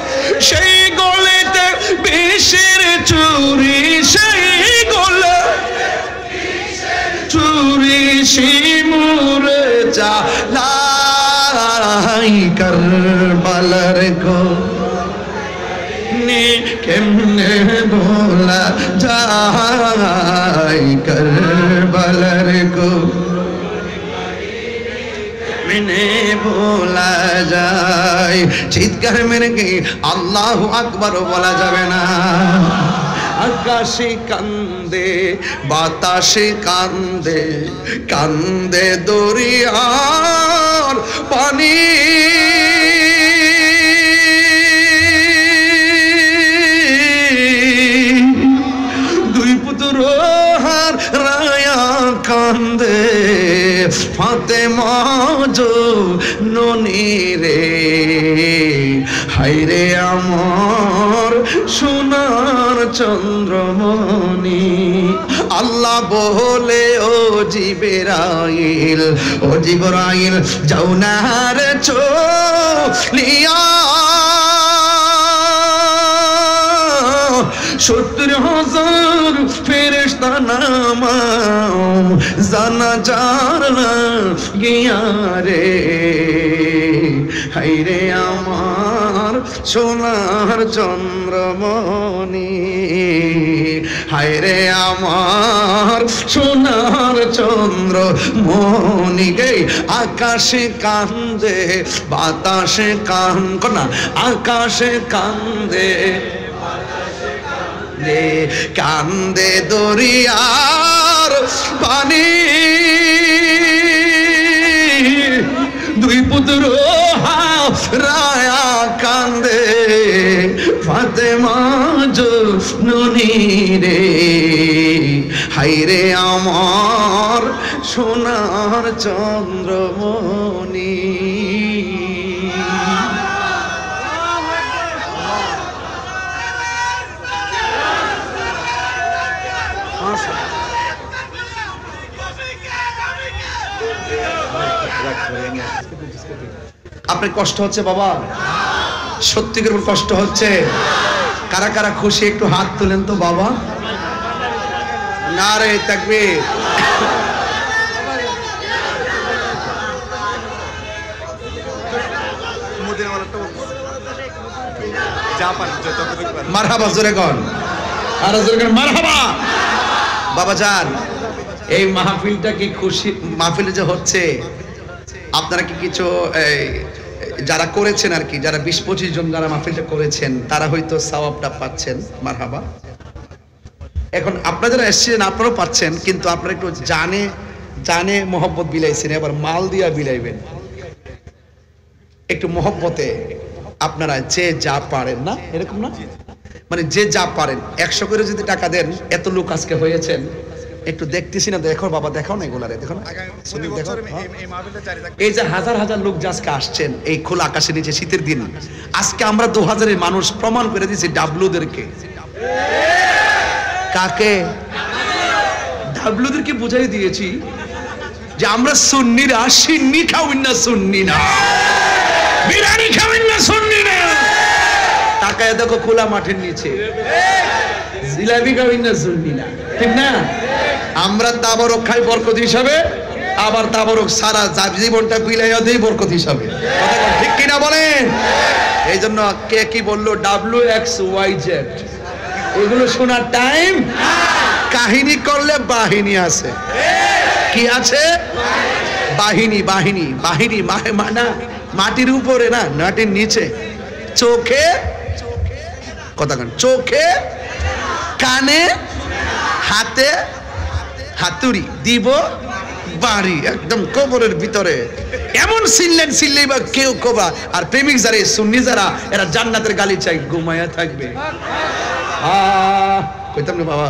সেই গলেতে বিষের চুরি, সেই গলে চুরি শিমুরে চালাই, কারবালার কেমনে বলা যায়, কারবালার কেমনে বলা যায়। চিৎকার মেরে কি আল্লাহু আকবার বলা যাবে না? আকাশে কান্দে, বাতাসে কান্দে, কান্দে দরিয়ার পানি, কান্দে ফাতেমা জননী রে, হায়রে আমার সোনার চন্দ্রমণি। আল্লাহ বলে ও জিবরাইল, ও জিবরাইল যাও না রে চলিয়া, 70,000 ফেরেশতা নামাও জানাজার গিয়া রে, হায়রে আমার সোনার চন্দ্রমণি, হায়রে আমার সোনার চন্দ্রমণি গে। আকাশে কান্দে, বাতাসে কান্দে, আকাশে কান্দে, কান্দে দরিয়ার পানি, দুই পুত্র রায়া কান্দে ফাতেমা জননী রে, হায়রে আমার সোনার চন্দ্রমণি। আপনার কষ্ট হচ্ছে বাবা? সত্যি করে কষ্ট হচ্ছে? কারা কারা খুশি একটু হাত তুলেন তো বাবা। নারে তাকবীর। মারহাবা জোরে কোন, আর জোরে কোন মারহাবা। বাবা জান এই মাহফিলটা কি খুশি মাহফিল যে হচ্ছে, আপনারা কি কিছু যারা করেছেন আর কি, যারা 20-25 জন যারা মাহফিলটা করেছেন তারা হয়তো সওয়াবটা পাচ্ছেন, মারহাবা। এখন আপনারা যারা এসেছেন আপনারাও পাচ্ছেন, কিন্তু আপনারা একটু জানে জানে মোহব্বত বিলাইছেন, এবার মাল দিয়া বিলাইবেন একটু মোহব্বতে, আপনারা যে যা পারেন না এরকম না, মানে যে যা পারেন 100 করে যদি টাকা দেন, এত লোক আজকে হয়েছেন, একটু দেখতেছি না, দেখো বাবা, দেখাও না এগুলারে, দেখো না, এই যে হাজার হাজার লোক যে আজকে আসছেন এই খোলা আকাশের নিচে শীতের দিন, আজকে আমরা 2000-এর মানুষ প্রমাণ করে দিয়েছি ডাবলুদেরকে। কাকে? ডাবলুদেরকে বুঝাই দিয়েছি যে আমরা সুন্নিরা সিন্নি খাওয়াই না, সুন্নি না, বিরিয়ানি খাওয়াই না, সুন্নি না। তাকায় দেখো খোলা মাঠের নিচে, জিলাপি খাওয়াই না, সুন্নি না, ঠিক না? আমরা তাবারক খাই বরকত হিসাবে, আবার তাবারক সারা জীবনটা বিলাইয়া দেই বরকত হিসাবে, ঠিক কিনা বলেন? এই জন্য কে কি বললো WXYZ, এগুলো শোনার টাইম। কাহিনী করলে বাহিনী আছে, কি আছে? বাহিনী, বাহিনী, বাহিনী, না মাটির উপরে না, মাটির নিচে, চোখে কথা কান, চোখে কানে হাতে হাতুড়ি দিব বাড়ি, একদম কবরের ভিতরে এমন সিললেন, সিললেই বা কেউ কবা। আর প্রেমিক যারা, সুন্নি যারা, এরা জান্নাতের গালি চাই, ঘুমায়া থাকবে। কইতাম না বাবা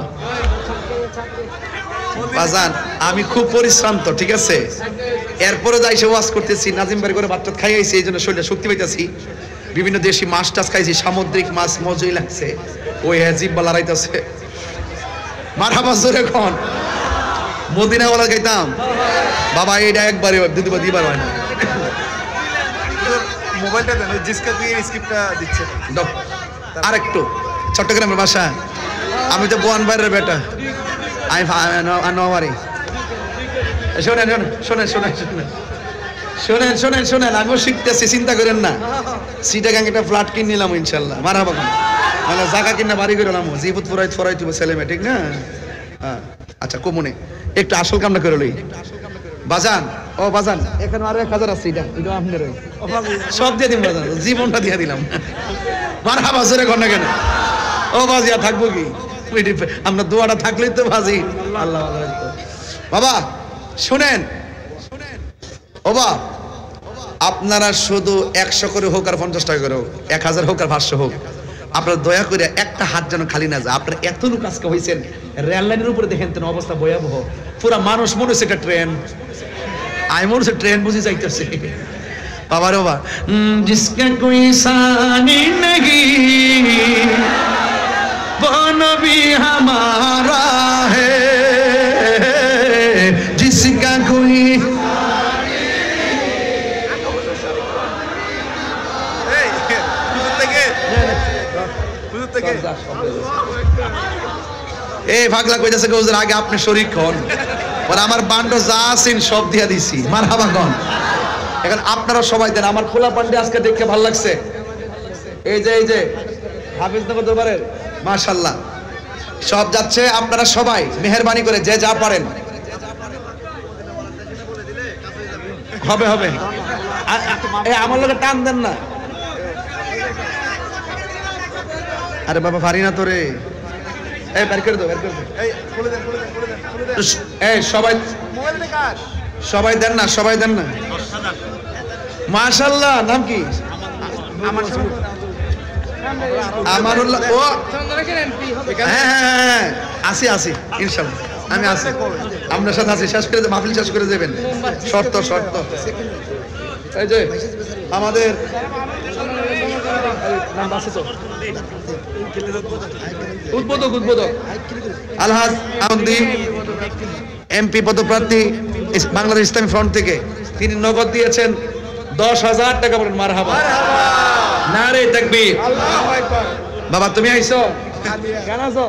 বাজান, আমি খুব পরিশ্রান্ত, ঠিক আছে? এরপরে যাই সে ওয়াজ করতেছি, নাজিম বাড়ি করে বাচ্চা খাইয়াইছি, এই জন্য শরীরে শক্তি পাইতেছি। বিভিন্ন দেশি মাছ টাছ খাইছি, সামুদ্রিক মাছ মজুই লাগছে, ওই জিব্বা লড়াইতেছে। মারহাবা জোরে কোন মদিনা ওয়ালা গাইতাম বাবা, এটা একবারে দুবার দিবার হয় না। মোবাইলটা দেন, জিসকা দিয়ে স্ক্রিপ্টটা দিচ্ছে। আরেকটু চট্টগ্রামের বাসা, আমি তো বোয়ান বাইরের বেটা, আমি নোয়ারি। শোনেন শোনেন শোনেন শোনেন শোনেন শোনেন শোনেন, আমিও শিখতেছি, চিন্তা করেন না। সিটাগাং একটা ফ্ল্যাট কিনে নিলাম ইনশাল্লাহ, মারহাবা। মানে জায়গা কিনা বাড়ি করে নিলাম, জিবুত ফরাই তুই ছেলে মেয়ে, ঠিক না? হ্যাঁ আচ্ছা, কমনে একটু আসল কামনা করে লই বাজান। ও বাজান, এখানে আরো 1000 আছে, এটা আপনার সব দিয়ে দিন বাজান, জীবনটা দিয়ে দিলাম। মারহাবা জোরে কোন না কেন? ও বাজিয়া থাকবো কি, আমরা দোয়াটা থাকলেই তো বাজি। আল্লাহ বাবা শুনেন, ও বা আপনারা শুধু 100 করে হোক আর 50 টাকা করে হোক, 1000 হোক আর 500 হোক, আপনারা দয়া করে একটা হাত যেন খালি না যায়। আপনারা এত লোক আজকে হয়েছেন, রেল লাইনের উপরে দেখেন তো অবস্থা ভয়াবহ, পুরা মানুষ মনে হচ্ছে একটা ট্রেন, আমি মনে হচ্ছে ট্রেন বুঝে যাইতেছে। বাবা রে বাবা, জিসকা কোই সানি নেহি वो नबी हमारा है, जिसका कोई এই ভাগলা কইতাছে হুজুর আগে আপনি শরীক হন, আর আমার বান্ডো যা আছেন সব দিয়া দিছি, মারহাবা কোন। এখন আপনারা সবাই দেন, আমার খোলা পান্ডে আজকে দেখে ভালো লাগছে। এই যে হাফিজনগর দরবারের মাশাআল্লাহ সব যাচ্ছে, আপনারা সবাই মেহেরবানি করে যে যা পারেন। হবে হবে, আমার লোকে টান দেন না। আরে বাবা পারি না তোরে, এই বের করে দাও, বের করে দাও, এই সবাই সবাই দেন না, সবাই দেন না। মাশাআল্লাহ, নাম কি? আমানুল্লাহ। ও হ্যাঁ আসি আসি ইনশাআল্লাহ, আমি আসি, আপনার সাথে আসি, শেষ করে মাহফিল শেষ করে দেবেন। শর্ত শর্ত, এই যে আমাদের উদ্বোধক আলহাজ আহমদি এমপি পদপ্রার্থী বাংলাদেশ ইসলামী ফ্রন্ট থেকে, তিনি নগদ দিয়েছেন 10,000 টাকা। বলেন মারহাবা, নারে তাকবীর। বাবা তুমি আইছো, কেন আছো?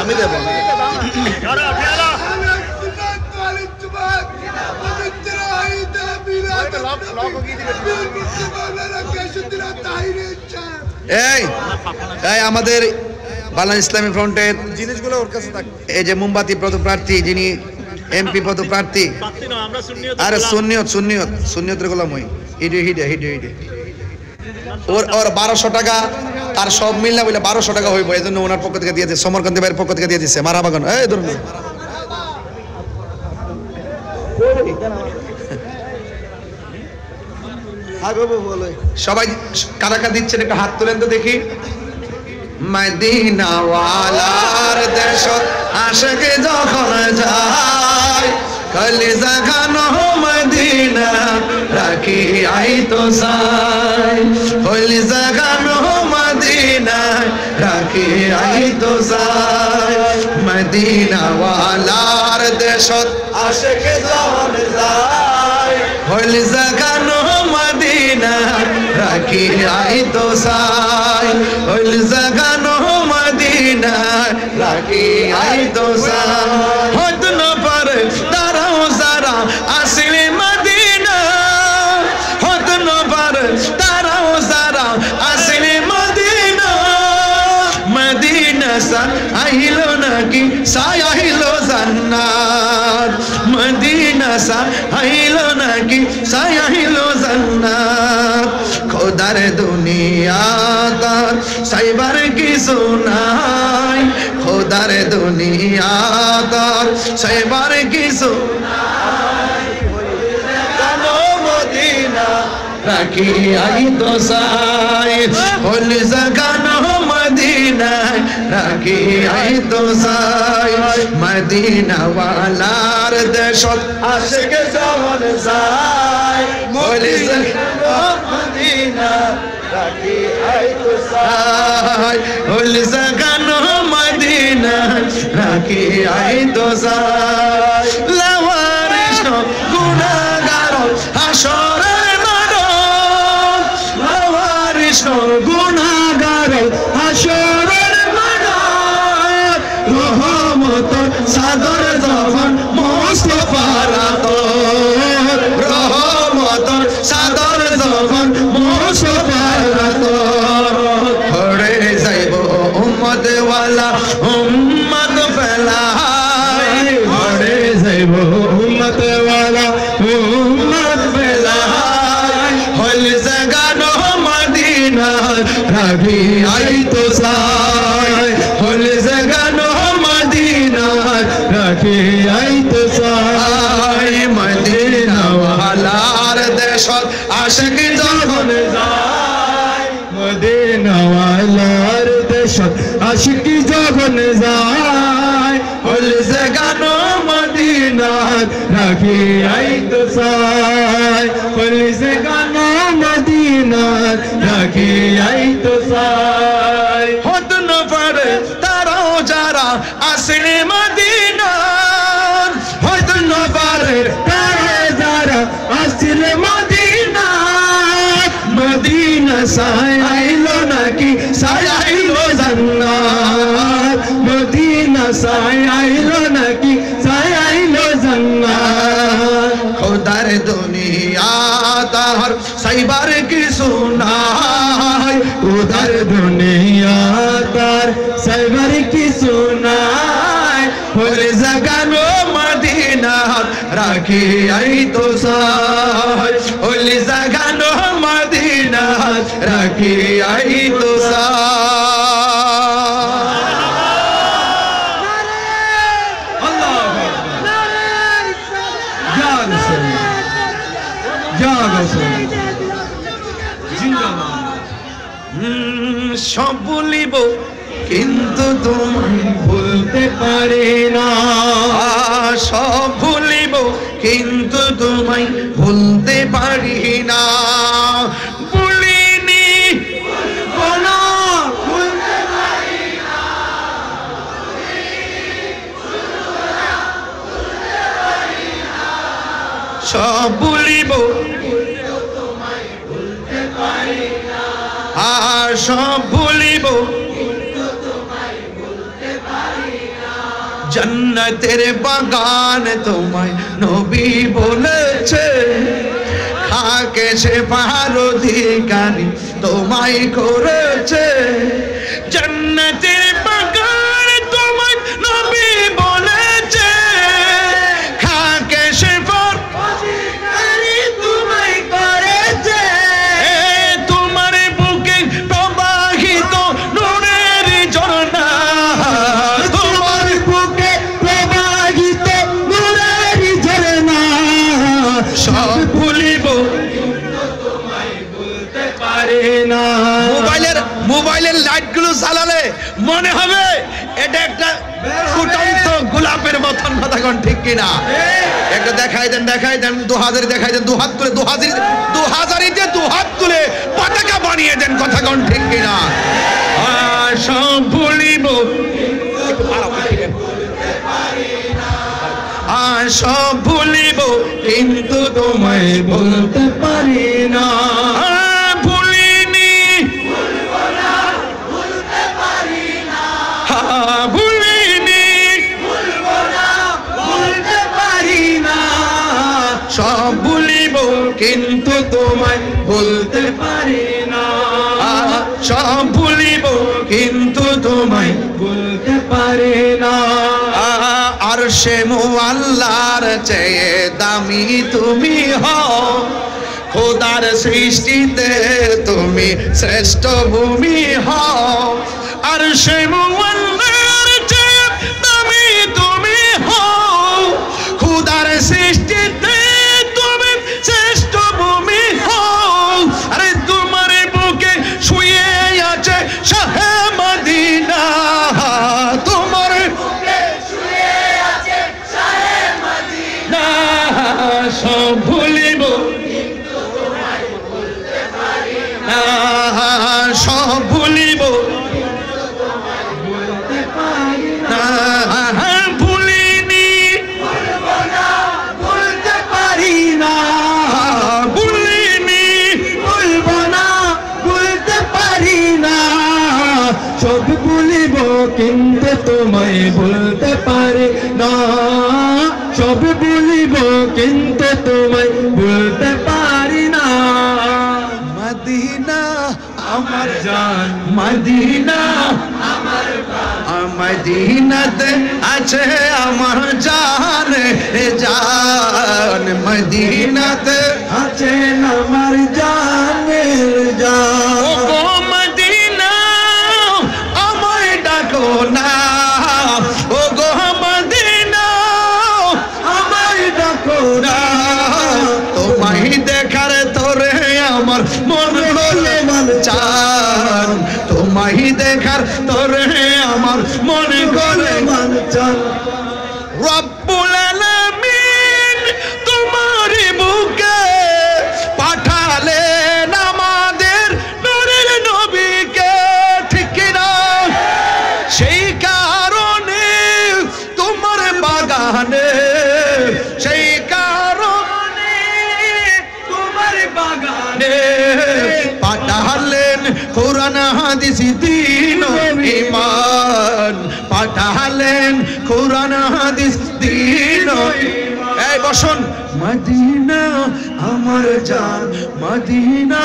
আমি দেব এই আমাদের বাংলাদেশ ইসলামী ফ্রন্টের জিনিসগুলো ওর কাছে থাকে। এই যে মোমবাতি পদপ্রার্থী, যিনি এমপি পদপ্রার্থী, আরে সুন্নিয়তের গোলাম হই, হিডে হিডে হিডে হিডে ওর 1200 টাকা তার সব মিললে বলে 1200 টাকা হইব, এই জন্য ওনার পক্ষ থেকে দিয়ে দিয়েছে, সমরকান্তি ভাইয়ের পক্ষ থেকে দিয়ে দিচ্ছে। মারহাবা গান, এই ধরুন সবাই কারা কারা দিচ্ছেন একটু হাত তোলেন তো দেখি। মদিনা ওয়ালার দেশ আশিক যখন যায়, কলিজা খানো মদিনা রাখি আই তো সাই, কলিজা খানো মদিনা রাখি আই তো সাই। মদিনা ওয়ালার দেশ আশিক যখন যায়, কলিজা খানো মদিনা রাখি আই তো সাই, কলিজা খানো মদিনা রাখি আই তো সাই। হত না পারে তারাও যারা আসলে মদিনা, হত না পারে তারাও যারা আসলে মদিনা। মদিনা সা আইলো নাকি সাই আইলো জান্নাত, মদিনা সা আইলো নাকি সাই আইলো জান্নাত। খোদার দুনিয়া তার সাইবার কিছু নাই, খোদার দুনিয়া তার সাইবার কিছু নাই। মদিনা রাখি আই তো সাই, হলি জাগানো মদিনা রাখি আই তো সাই। মদিনা ওয়ালার দেশত আশিক যখন যায়, হলি জাগানো মদিনা রাখি আই তো সাই, হলি জাগানো মদিনা রাখি আই তো সাই। লাওয়ারিশ গুনাহগার হাসরের মাঠ, লাওয়ারিশ গুনাহগার হাসরের মাঠ। রহমত সাদর যখন মুস্তাফার আতর, রহমত সাদর যখন মুস্তাফার আতর। হরে যাইব উম্মত ওয়ালা উম্মত ফেলাই, হরে যাইব উম্মত ওয়ালা উম্মত ফেলাই। হল জাগানো মদিনা রাখি আই তো সাই, হল জাগানো মদিনা রাখি আই তো সাই। মদিনা ওয়ালার দেশত আশিক যখন যায়, মদিনা ওয়ালার দেশত আশিক যখন যায়। হল জাগানো মদিনা রাখি আই তো সাই, হল জাগানো মদিনা রাখি আই তো সাই। হত না পারে তারাও যারা আসলে মদিনা, হত না পারে তারা যারা আসলে মদিনা। মদিনা সাই আইলো নাকি সাই আইলো জান্নাত, মদিনা সাই আইলো নাকি সাই আইলো জান্নাত। খোদার দুনিয়া তার সাইবার কিছু নাই, খোদার দুনিয়া তার সাইবার কিছু নাই। হলে জাগানো মদিনা রাখি আই তো সাই, হলে জাগানো মদিনা রাখি আই তো সাই। সব ভুলিব কিন্তু তোমায় ভুলতে পারি না, সব ভুলিব কিন্তু তোমায় ভুলতে পারি না। ভুলিনি কোনো ভুলতে পারি না, সব ভুলিব আর সব ভুলিব জান্নাতের বাগান তোমায় নবী বলেছে, খাকে সে পার অধিকারী তোমায় করেছে। জান্নাতের বাগান তোমায় নবী বলেছে, খাকে সে পার অধিকারী তোমায় করেছে। তোমার বুক সব ভুলিব মোবাইলের লাইট গুলো জ্বালালে মনে হবে এটা একটা ফুটন্ত গোলাপের মতন, কথা কোন ঠিক কিনা? একটা দেখাই দেন 2000 দেখাই দেন, 2 হাত তুলে 2000-তে 2 হাত তুলে পতাকা বানিয়ে দেন, কথা কোন ঠিক কিনা? সব ভুলিব সব ভুলিব কিন্তু তোমায় বলতে পারি না। ভুলিনি ভুলতে পারি না, ভুলিনি ভুলতে পারি না। সব ভুলিব কিন্তু তোমায় বলতে পারি না। সব ভুলিব কিন্তু তোমায় বলতে পারি না। আর সে আল্লাহর চেয়ে দামি তুমি হও, খোদার সৃষ্টিতে তুমি শ্রেষ্ঠ ভূমি হও। আর সে আল্লাহর চেয়ে দামি তুমি হও, খোদার সৃষ্টিতে তুমি শ্রেষ্ঠ ভূমি হও। আরে তোমার বুকে শুয়ে আছে শাহে মদিনা, তোমার বুকে শুয়ে আছে শাহে মদিনা। সব ভুলিব কিন্তু তোমায় বলতে পারি না। সব ভুলিব কিন্তু তোমায় বলতে পারি না। ভুলিনি ভুলবো না বলতে পারি না। ভুলিনি ভুলবো না বলতে পারি না। সব ভুলিব কিন্তু তোমায় বলতে পারি না। সব ভুলিব কিন্তু তোমায় বলতে পারি না। মদিনা আমার জান, মদিনা আমার প্রাণ, মদিনাতে আছে আমার জান জান। মদিনাতে আছে আমার জানের জান। ও মদিনা আমায় ডাকো না, ও গো মদিনা আমায় ডাকো না। তোমায় দেখার তোরে আমার মন বলে চান, তোমায় দেখার তোরে আমার মন করে চান। রব্বুল আলামিন তোমার বুকে পাঠালেন আমাদের নূরের নবীকে, ঠিক কিনা? সেই কারণে তোমার বাগানে, সেই কারণে তোমার বাগানে পাঠালেন কোরআন হাদিস দ্বীন ঈমান, পাঠালেন কোরআন হাদিস দ্বীন। এই বসুন। মদিনা আমার জান, মদিনা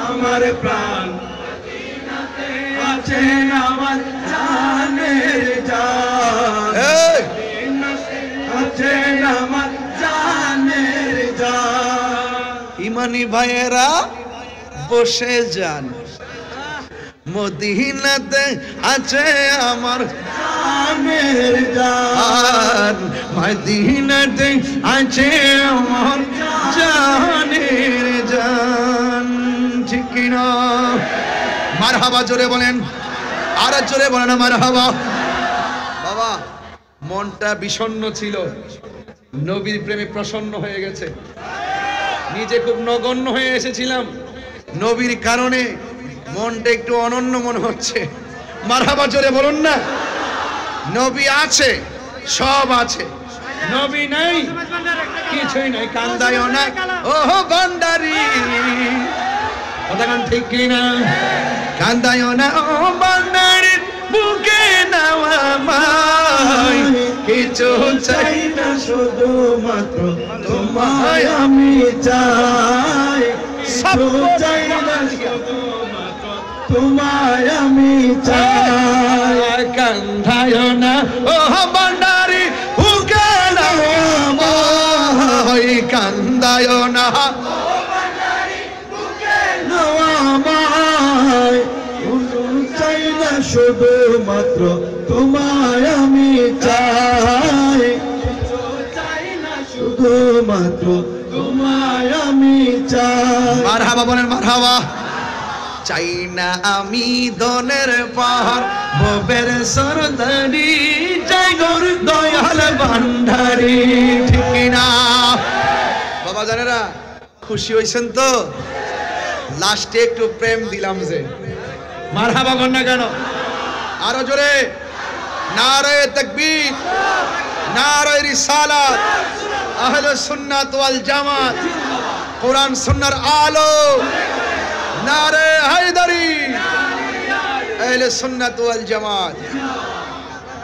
আমার প্রাণ, মদিনাতে আছে আমার জানের জান। মদিনাতে আছে আমার জানের জান। ইমানি ভাইয়েরা বসে যান, মদিনাতে আছে আমার জানের জান। মদিনাতে আছে আমার জানের জান, ঠিক কিনা? মারহাবা জোরে বলেন, আর জোরে বলেন মারহাবা। বাবা মনটা বিষণ্ণ ছিল, নবীর প্রেমে প্রসন্ন হয়ে গেছে। নিজে খুব নগণ্য হয়ে এসেছিলাম, নবীর কারণে মনটা একটু অনন্য মনে হচ্ছে। মারহাবা জোরে বলুন না। নবী আছে, সব আছে, নবী নাই কিছুই নাই। কান্দায়ও না ও ভান্ডারি, কথা গান ঠিক কিনা? কান্দায়ও না ও ভান্ডারি, বুকে নাওয়া মাই, কিছু চাই না শুধু মাত্র তোমায় আমি চাই। সব চাই না শুধু মাত্র তোমায় আমি চাই। কান্দায়ও না ও ভান্ডারি, বুকে নাওয়া মাই, কান্দায়ও না শুধু মাত্র তোমায় আমি চাই। শুধু মাত্র তোমায় আমি চাই। মারহাবা বলেন মারহাবা। চাই না আমি দনের পাহাড় ভবের সরদারি, চাই গৌর দয়াল ভান্ডারি। ঠিক কিনা বাবা জানেরা? খুশি হইছেন তো? লাস্টে একটু প্রেম দিলাম যে, মারহাবা বল না কেন? আরো জোরে নারে তাকবীর, নারে রিসালাত, আহলে সুন্নাত ওয়াল জামাত, কোরআন সুন্নাহর আলো, নারে হায়দারি, আহলে সুন্নাত ওয়াল জামাত।